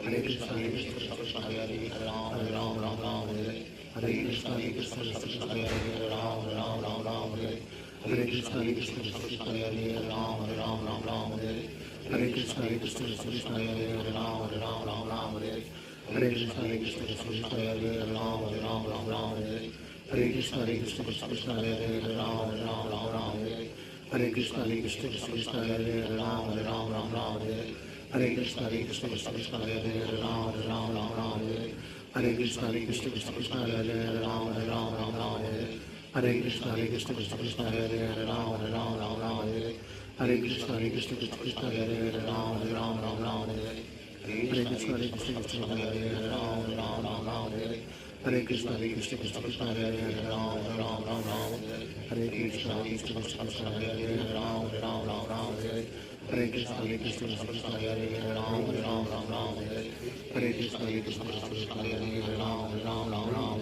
Hare Krishna Krishna Krishna Hare Ram Ram Ram Ram Hare Hare Krishna Krishna Krishna Hare Ram Ram Ram Ram Hare Hare Krishna Krishna Krishna Hare Ram Ram Ram Ram Hare Hare Krishna Krishna Krishna Hare Ram Ram Ram Ram Hare Hare Krishna Krishna Krishna Hare Ram Ram Ram Ram Hare Hare Krishna Krishna Krishna Hare Ram Ram Ram Ram Hare Hare Krishna Krishna Krishna Hare Ram Ram Ram Ram Hare Hare Krishna Krishna Krishna Hare Ram Ram Ram Ram Hare Hare Krishna Krishna Krishna Hare Ram Ram Ram Ram Hare Hare Krishna Krishna Krishna Hare Ram Ram Ram Ram Hare Hare Krishna Krishna Krishna Hare Ram Ram Ram Ram Hare Hare Krishna Krishna Krishna Hare Ram Ram Ram Ram Hare Hare Krishna Krishna Krishna Hare Ram Ram Ram Ram Hare Hare Krishna Krishna Krishna Hare Ram Ram Ram Ram Hare Hare Krishna Krishna Krishna Hare Ram Ram Ram Ram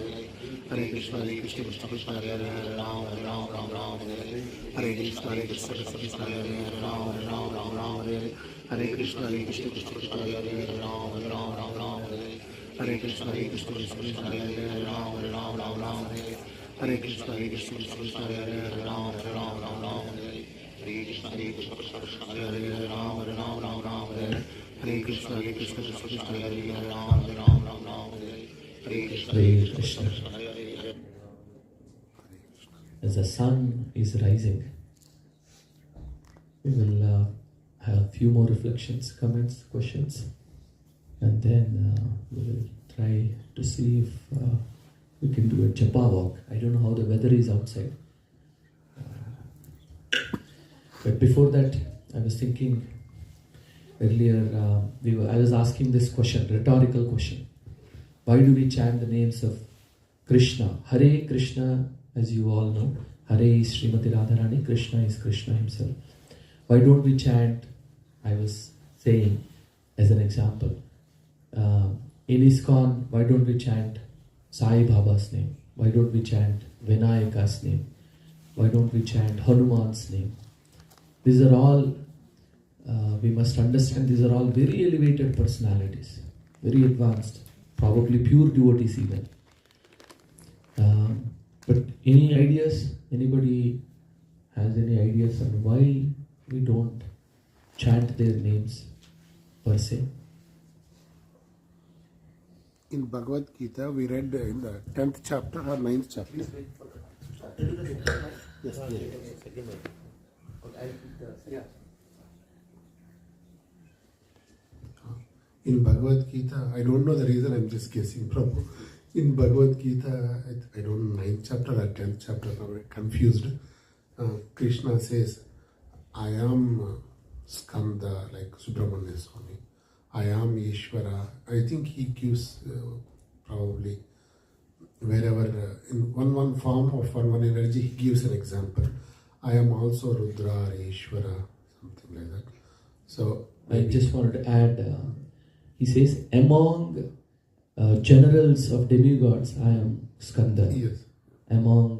Hare Hare Krishna Krishna Krishna Hare Hare Hare Ram Ram Ram Ram Hare Hare Hare Krishna Krishna Krishna Hare Hare Hare Ram Ram Ram Ram Hare Hare Hare Krishna Krishna Krishna Hare Hare Hare Ram Ram Ram Ram Hare Hare Hare Krishna Krishna Krishna Hare Hare Hare Ram Ram Ram Ram Hare Hare Hare Krishna Krishna Krishna Hare Hare Hare Ram Ram Ram Ram Hare Hare Hare Krishna Krishna Krishna Hare Hare Hare Ram Ram Ram Ram Hare Hare Hare Krishna Krishna Krishna Hare Hare Hare Ram Ram Ram Ram Hare Hare Hare Krishna Krishna Krishna Hare Hare. As the sun is rising, we will have a few more reflections, comments, questions, and then we will try to see if we can do a Japa walk. I don't know how the weather is outside. But before that, I was thinking earlier, I was asking this question, rhetorical question. Why do we chant the names of Krishna? Hare Krishna, as you all know, Hare is Srimati Radharani, Krishna is Krishna himself. Why don't we chant, I was saying as an example, in ISKCON, why don't we chant Sai Baba's name? Why don't we chant Vinayaka's name? Why don't we chant Hanuman's name? These are all, we must understand, these are all very elevated personalities, very advanced, probably pure devotees even. But any ideas? Anybody has any ideas on why we don't chant their names per se? In Bhagavad Gita, we read in the 10th chapter or 9th chapter. Yes, in Bhagavad Gita, I don't know the reason, I'm just guessing, Prabhu. In Bhagavad Gita, I don't know, 9th chapter or 10th chapter, I'm confused. Krishna says, I am Skanda, like Subramanya Swami. I am Ishvara. I think he gives probably wherever, in one form of one energy, he gives an example. I am also Rudra or Ishvara, something like that. So I just wanted to add, he says, among generals of demigods, I am Skanda. yes. Among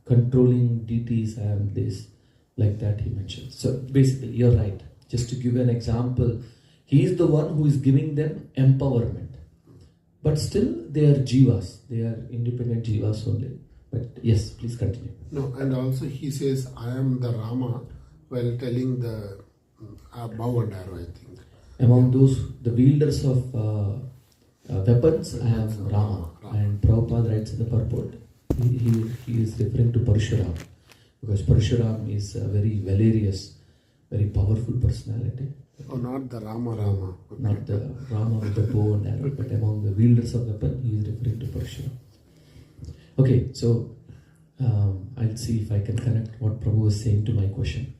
controlling deities, I am this. Like that he mentioned. So basically, you're right. Just to give an example, he is the one who is giving them empowerment. But still, they are jivas. They are independent jivas only. But yes, please continue. No, and also he says, I am the Rama, while telling the bow and arrow, I think. Among those, the wielders of weapons, I am Rama. And Prabhupada writes in the purport, he is referring to Parshuram. Because Parshuram is a very valerious, very powerful personality. Oh, not the Rama. Okay. Not the Rama with the bow and arrow, but among the wielders of weapon, he is referring to Parshuram. Okay, so I'll see if I can connect what Prabhu was saying to my question.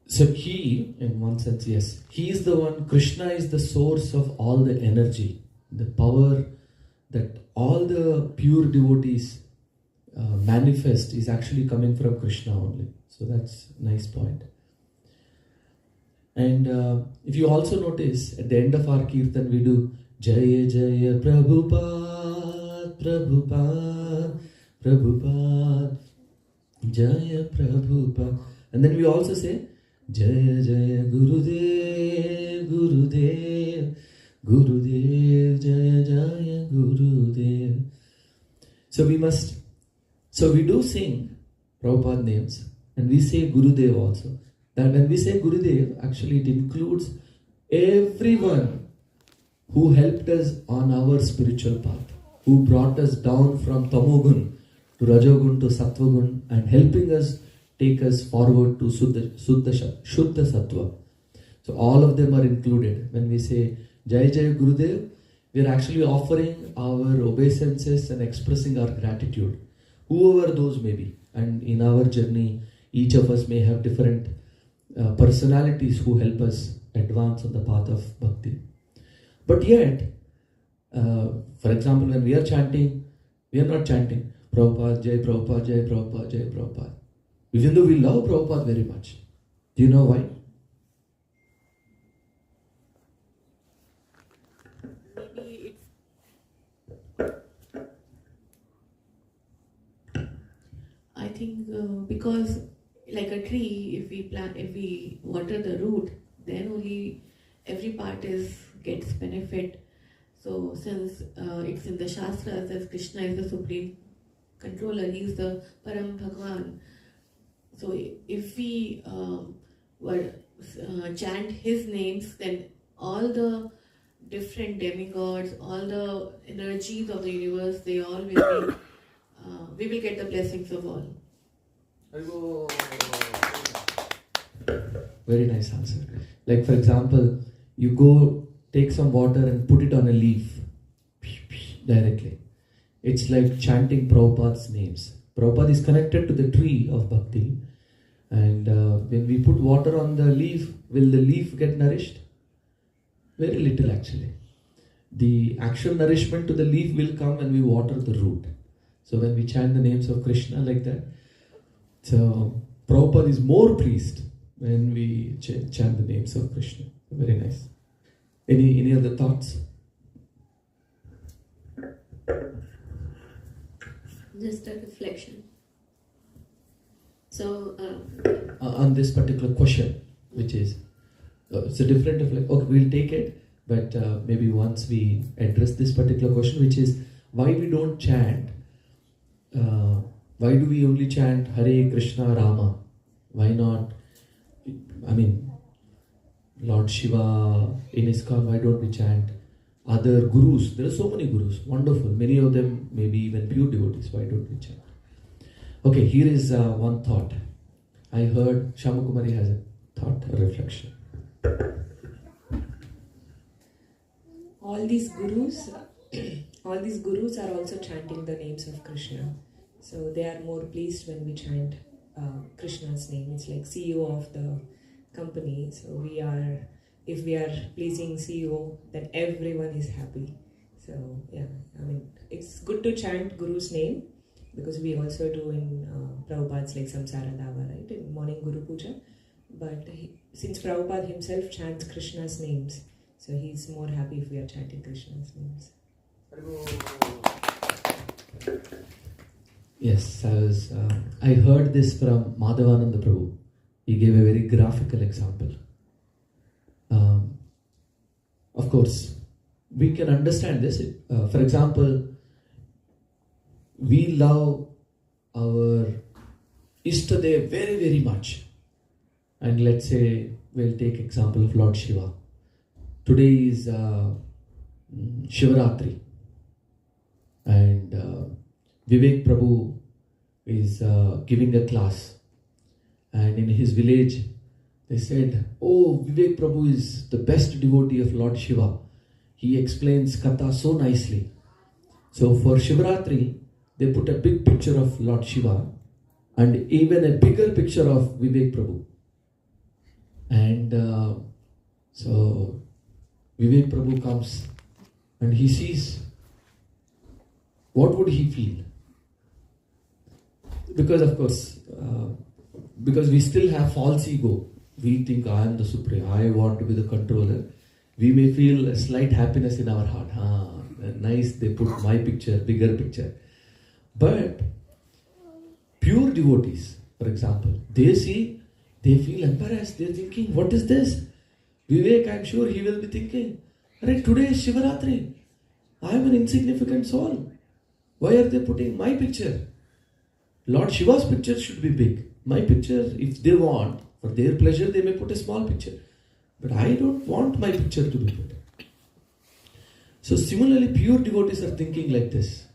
So he, in one sense, yes, he is the one, Krishna is the source of all the energy, the power that all the pure devotees manifest is actually coming from Krishna only. So that's a nice point. And if you also notice, at the end of our Kirtan, we do Jaya Jaya Prabhupada, Prabhupada, Prabhupada, Jaya Prabhupada. And then we also say Jaya Jaya Gurudev, Gurudev, Gurudev, Jaya Jaya Gurudev. So we do sing Prabhupada names and we say Gurudev also. And when we say Gurudev, actually it includes everyone who helped us on our spiritual path, who brought us down from Tamogun to Rajogun to Sattvagun and helping us take us forward to Shuddha Sattva. So all of them are included. When we say Jai Jai Gurudev, we are actually offering our obeisances and expressing our gratitude, whoever those may be. And in our journey, each of us may have different personalities who help us advance on the path of bhakti. But yet, for example, when we are chanting, we are not chanting Prabhupada, Jai Prabhupada, Jai Prabhupada, Jai Prabhupada. Even though we love Prabhupada very much. Do you know why? Maybe it's think because like a tree, if we water the root, then only every part gets benefit. So since it's in the Shastras that Krishna is the supreme controller, he is the Param Bhagwan. So if we chant his names, then all the different demigods, all the energies of the universe, they all will be, we will get the blessings of all. Very nice answer. Like for example, you go take some water and put it on a leaf directly. It's like chanting Prabhupada's names. Prabhupada is connected to the tree of bhakti, and when we put water on the leaf, will the leaf get nourished? Very little actually. The actual nourishment to the leaf will come when we water the root. So when we chant the names of Krishna like that, so Prabhupada is more pleased when we chant the names of Krishna. Very nice. Any other thoughts? Just a reflection. So on this particular question, which is it's a different reflection. Okay, we'll take it, but maybe once we address this particular question, which is why we don't chant. Why do we only chant Hare Krishna Rama? Why not? I mean, Lord Shiva in ISKCON, why don't we chant other gurus? There are so many gurus, wonderful. Many of them maybe even pure devotees. Why don't we chant? Okay, here is one thought. I heard Shamakumari has a thought, a reflection. All these gurus are also chanting the names of Krishna. So they are more pleased when we chant Krishna's name. It's like CEO of the company. So if we are pleasing CEO, then everyone is happy. So yeah, I mean, it's good to chant Guru's name, because we also do in Prabhupada's like Samsara Dava, right, in morning Guru Puja. But since Prabhupada himself chants Krishna's names, so he's more happy if we are chanting Krishna's names. Yes, I heard this from Madhavananda Prabhu. He gave a very graphical example. Of course, we can understand this. For example, we love our Ishtadev very, very much. And let's say, we'll take example of Lord Shiva. Today is Shivaratri. And Vivek Prabhu is giving a class. And in his village, they said, oh, Vivek Prabhu is the best devotee of Lord Shiva. He explains Katha so nicely. So for Shivaratri, they put a big picture of Lord Shiva and even a bigger picture of Vivek Prabhu. And so Vivek Prabhu comes and he sees, what would he feel? Because of course, because we still have false ego. We think I am the supreme, I want to be the controller. We may feel a slight happiness in our heart. Nice, they put my picture, bigger picture. But pure devotees, for example, they feel embarrassed. They're thinking, what is this? Vivek, I'm sure he will be thinking, right, today is Shivaratri. I am an insignificant soul. Why are they putting my picture? Lord Shiva's picture should be big. My picture, if they want, for their pleasure, they may put a small picture. But I don't want my picture to be put. So similarly, pure devotees are thinking like this.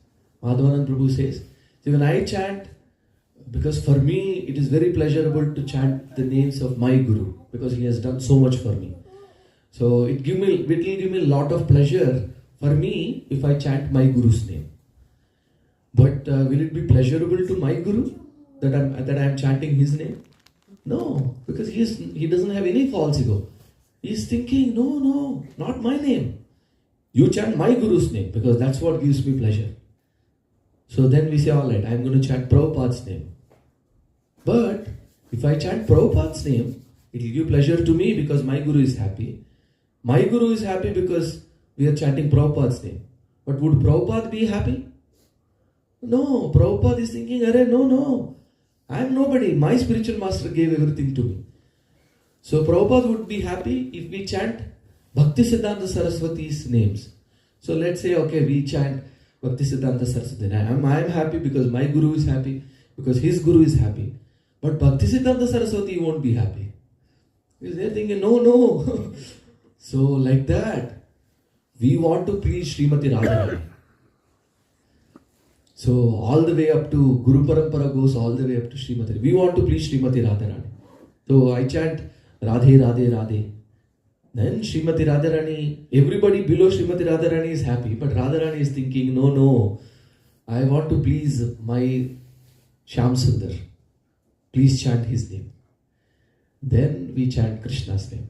Madhavananda Prabhu says, see, when I chant, because for me it is very pleasurable to chant the names of my Guru, because he has done so much for me. So it will give me a lot of pleasure for me if I chant my Guru's name. But will it be pleasurable to my Guru that I am chanting his name? No, because he doesn't have any false ego. He is thinking, no, not my name. You chant my Guru's name, because that's what gives me pleasure. So then we say, all right, I'm going to chant Prabhupada's name. But if I chant Prabhupada's name, it will give pleasure to me because my Guru is happy. My Guru is happy because we are chanting Prabhupada's name. But would Prabhupada be happy? No, Prabhupada is thinking, no. I am nobody. My spiritual master gave everything to me. So Prabhupada would be happy if we chant Bhaktisiddhanta Saraswati's names. So let's say, okay, we chant Bhaktisiddhanta Saraswati. I am happy because my guru is happy, because his guru is happy. But Bhaktisiddhanta Saraswati won't be happy. Because they're thinking, no. So like that, we want to please Srimati Radharani. So all the way up to Guru Parampara goes all the way up to Srimati. We want to please Srimati Radharani. So I chant Radhe Radhe Radhe. Then Srimati Radharani, everybody below Srimati Radharani is happy, but Radharani is thinking, no, I want to please my Shyam Sundar. Please chant his name. Then we chant Krishna's name.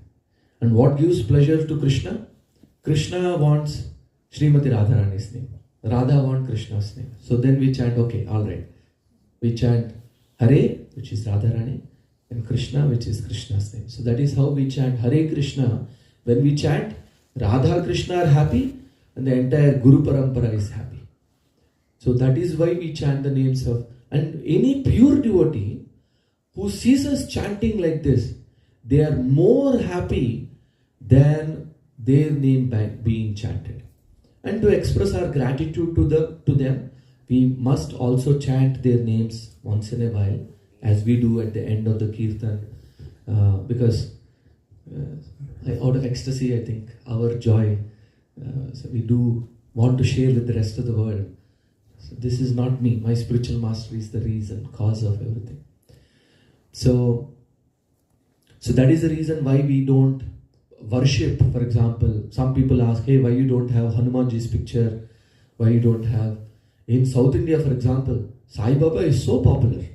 And what gives pleasure to Krishna? Krishna wants Srimati Radharani's name. Radha wants Krishna's name. So then we chant, okay, alright. We chant Hare, which is Radharani, and Krishna, which is Krishna's name. So that is how we chant Hare Krishna. When we chant, Radha Krishna are happy and the entire Guru Parampara is happy. So that is why we chant the names of, and any pure devotee who sees us chanting like this, they are more happy than their name being chanted. And to express our gratitude to them, we must also chant their names once in a while, as we do at the end of the kirtan, because out of ecstasy, I think, our joy, so we do want to share with the rest of the world. So this is not me. My spiritual master is the reason, cause of everything. So that is the reason why we don't worship. For example, some people ask, hey, why you don't have Hanumanji's picture? Why you don't have... In South India, for example, Sai Baba is so popular.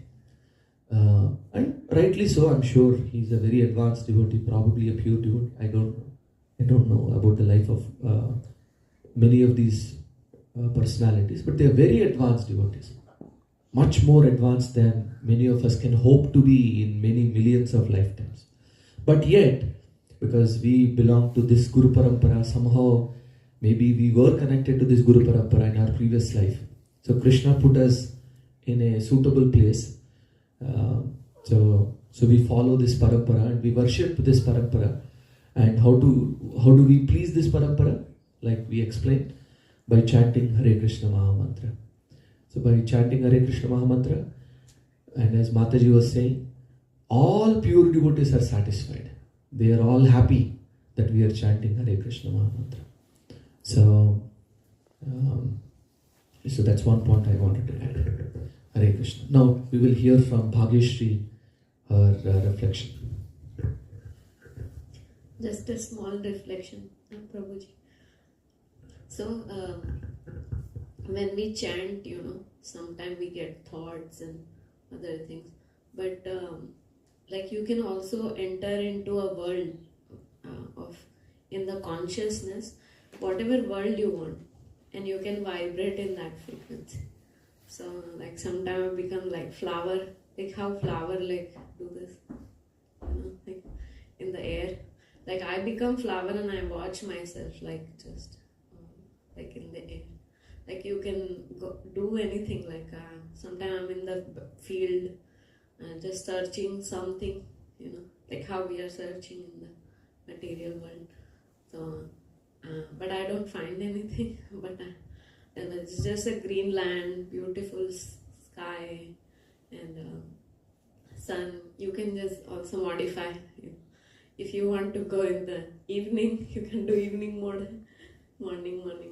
And rightly so, I'm sure. He's a very advanced devotee, probably a pure devotee. I don't know about the life of many of these personalities, but they are very advanced devotees. Much more advanced than many of us can hope to be in many millions of lifetimes. But yet, because we belong to this Guru Parampara, somehow maybe we were connected to this Guru Parampara in our previous life. So Krishna put us in a suitable place. So we follow this Parampara and we worship this Parampara. And how do we please this Parampara? Like we explained, by chanting Hare Krishna Maha Mantra. So by chanting Hare Krishna Maha Mantra, and as Mataji was saying, all pure devotees are satisfied. They are all happy that we are chanting Hare Krishna Maha Mantra. So that's one point I wanted to add. Hare Krishna. Now we will hear from Bhagyashri, her reflection. Just a small reflection, Prabhuji. So when we chant, sometimes we get thoughts and other things. But like you can also enter into a world in the consciousness, whatever world you want, and you can vibrate in that frequency. So like sometimes I become like flower, like how flower like do this, like in the air. Like I become flower and I watch myself like just like in the air. Like you can do anything, like sometimes I'm in the field just searching something, like how we are searching in the material world. So, but I don't find anything, but and it's just a green land, beautiful sky and sun. You can just also modify. If you want to go in the evening, you can do evening mode, morning mode.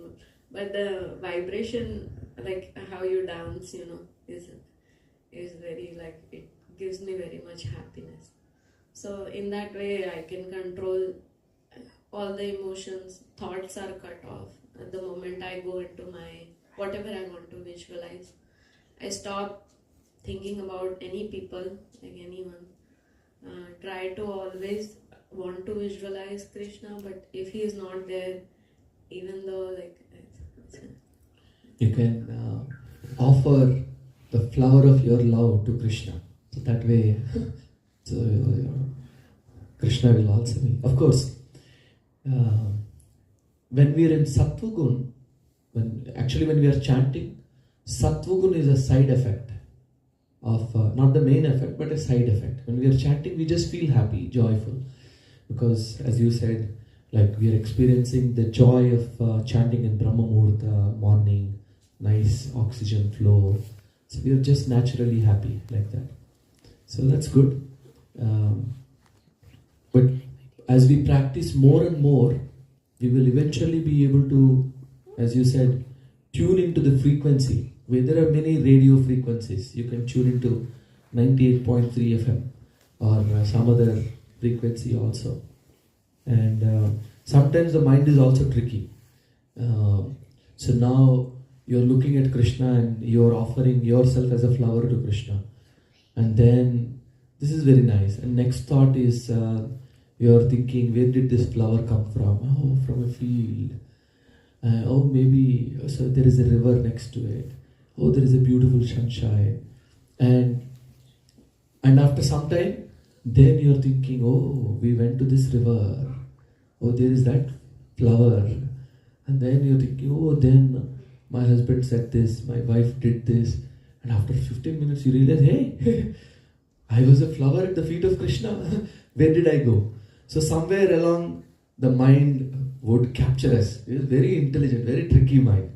But the vibration, like how you dance, is very like, it gives me very much happiness. So in that way, I can control all the emotions. Thoughts are cut off. At the moment I go into my, whatever I want to visualize, I stop thinking about any people, like anyone. Try to always want to visualize Krishna, but if he is not there, even though like you can offer the flower of your love to Krishna. So that way, Krishna will also be. Of course, when we are in Sattvagun, when we are chanting, Sattvagun is a side effect. of not the main effect but a side effect. When we are chanting, we just feel happy, joyful, because as you said, like we are experiencing the joy of chanting in Brahma Muhurta morning, nice oxygen flow. So we are just naturally happy like that. So that's good. But as we practice more and more, we will eventually be able to, as you said, tune into the frequency. Where there are many radio frequencies, you can tune into 98.3 FM or some other frequency also. And sometimes the mind is also tricky. So now you're looking at Krishna and you're offering yourself as a flower to Krishna. And then this is very nice. And next thought is you're thinking, where did this flower come from? Oh, from a field. Oh, maybe so there is a river next to it. Oh, there is a beautiful sunshine. And after some time, then you're thinking, oh, we went to this river. Oh, there is that flower. And then you're thinking, oh, then my husband said this, my wife did this. And after 15 minutes, you realize, hey, I was a flower at the feet of Krishna. Where did I go? So somewhere along the mind would capture us. It is very intelligent, very tricky mind.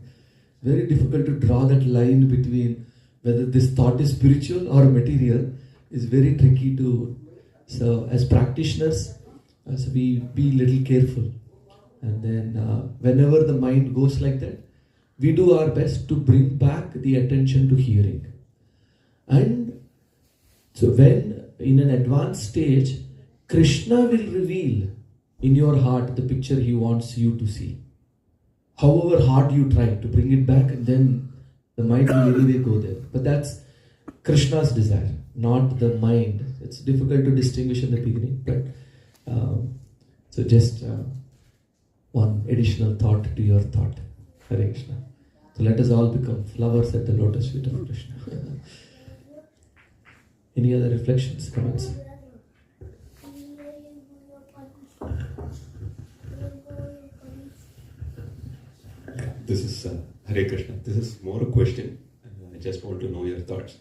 Very difficult to draw that line between whether this thought is spiritual or material. Is very tricky to. So as practitioners, so we be little careful. And then whenever the mind goes like that, we do our best to bring back the attention to hearing. And so when in an advanced stage, Krishna will reveal in your heart the picture he wants you to see. However hard you try to bring it back, and then the mind will anyway go there. But that's Krishna's desire, not the mind. It's difficult to distinguish in the beginning, but so just one additional thought to your thought. Hare Krishna. So let us all become flowers at the lotus feet of Krishna. Any other reflections, comments? This is Hare Krishna. This is more a question. I just want to know your thoughts.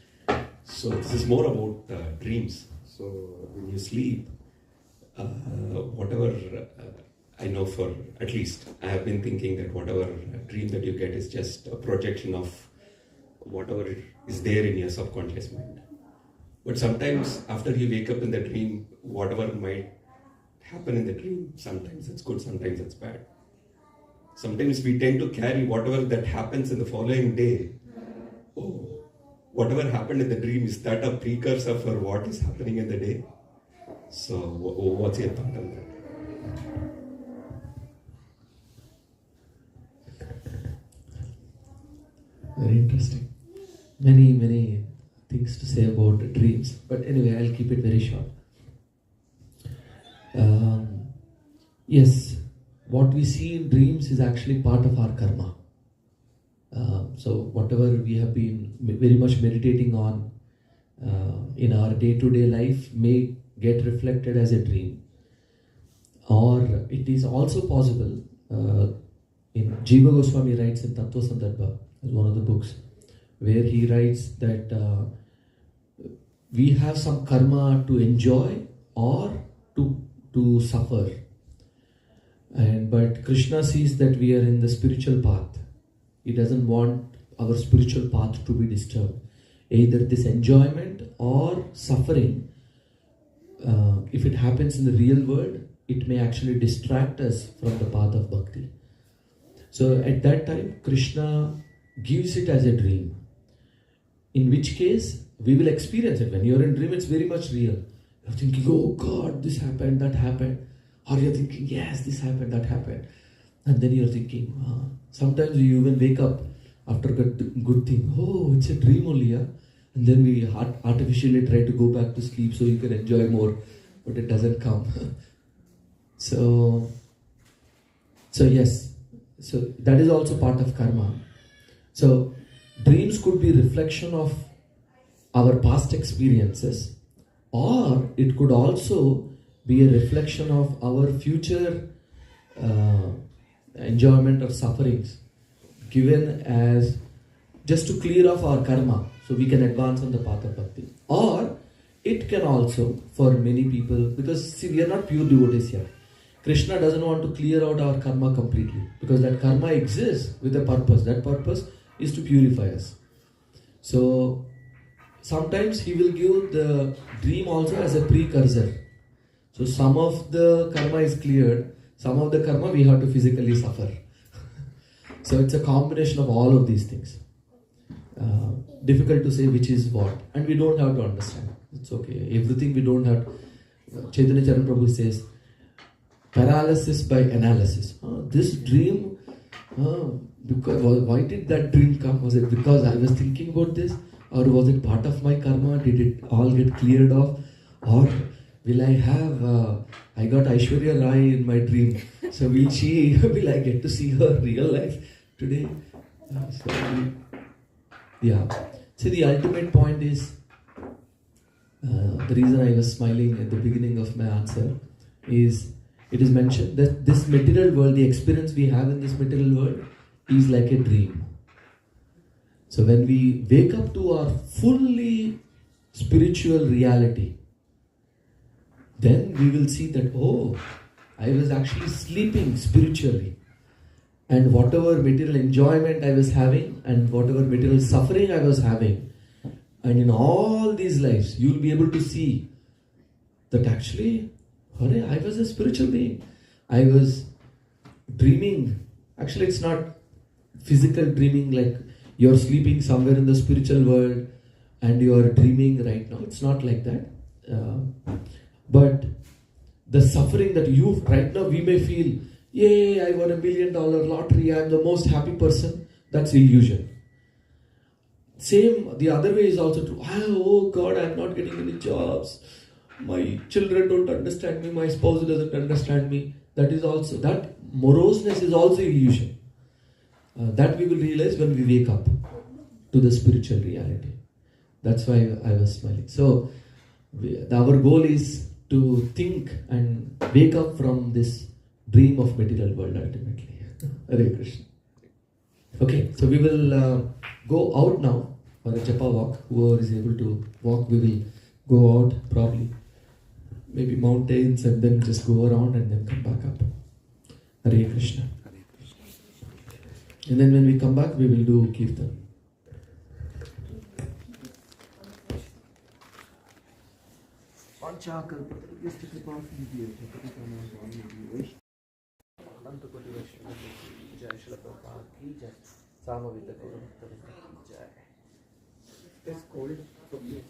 So this is more about dreams. So when you sleep, whatever I know, for at least I have been thinking that whatever dream that you get is just a projection of whatever is there in your subconscious mind. But sometimes after you wake up in the dream, whatever might happen in the dream, sometimes it's good, sometimes it's bad. Sometimes we tend to carry whatever that happens in the following day. Oh, whatever happened in the dream, is that a precursor for what is happening in the day? So what's your thought on that? Very interesting. Many things to say about dreams. But anyway, I'll keep it very short. Yes, what we see in dreams is actually part of our karma. So whatever we have been very much meditating on in our day-to-day life may get reflected as a dream. Or it is also possible, in Jiva Goswami writes in Tattva Sandarbha, as one of the books, where he writes that we have some karma to enjoy or to suffer. But Krishna sees that we are in the spiritual path. He doesn't want our spiritual path to be disturbed. Either this enjoyment or suffering, if it happens in the real world, it may actually distract us from the path of bhakti. So at that time, Krishna gives it as a dream. In which case, we will experience it. When you're in dream, it's very much real. You're thinking, oh God, this happened, that happened. Or you're thinking, yes, this happened, that happened. And then you're thinking, sometimes you even wake up after a good thing. Oh, it's a dream only, yeah? And then we artificially try to go back to sleep so you can enjoy more. But it doesn't come. So yes. So that is also part of karma. So dreams could be reflection of our past experiences, or it could also be a reflection of our future enjoyment or sufferings, given as just to clear off our karma so we can advance on the path of bhakti. Or it can also, for many people, because see, we are not pure devotees here. Krishna doesn't want to clear out our karma completely, because that karma exists with a purpose. That purpose is to purify us. So sometimes he will give the dream also as a precursor. So some of the karma is cleared, some of the karma we have to physically suffer. So it's a combination of all of these things. Difficult to say which is what, and we don't have to understand. It's okay. Everything we don't have. Chaitanya Charan Prabhu says, paralysis by analysis. This dream, because why did that dream come? Was it because I was thinking about this, or was it part of my karma? Did it all get cleared off, or will I have? I got Aishwarya Rai in my dream, so will I get to see her real life today? Yeah. See, the ultimate point is, the reason I was smiling at the beginning of my answer is, it is mentioned that this material world, the experience we have in this material world, is like a dream. So when we wake up to our fully spiritual reality, then we will see that, oh, I was actually sleeping spiritually. And whatever material enjoyment I was having, and whatever material suffering I was having, and in all these lives, you will be able to see that actually, I was a spiritual being. I was dreaming. Actually, it's not physical dreaming like you're sleeping somewhere in the spiritual world and you're dreaming right now. It's not like that. But the suffering that you, right now, we may feel, yay, I won $1 million lottery, I'm the most happy person. That's illusion. Same, the other way is also true. Oh God, I'm not getting any jobs. My children don't understand me. My spouse doesn't understand me. That moroseness is also illusion. That we will realize when we wake up to the spiritual reality. That's why I was smiling. So, our goal is to think and wake up from this dream of material world ultimately. Hare Krishna. Okay, so we will go out now for a Japa walk. Whoever is able to walk, we will go out probably. Maybe mountains and then just go around and then come back up. Hare Krishna. And then when we come back, we will do Kirtan. It's cold, so please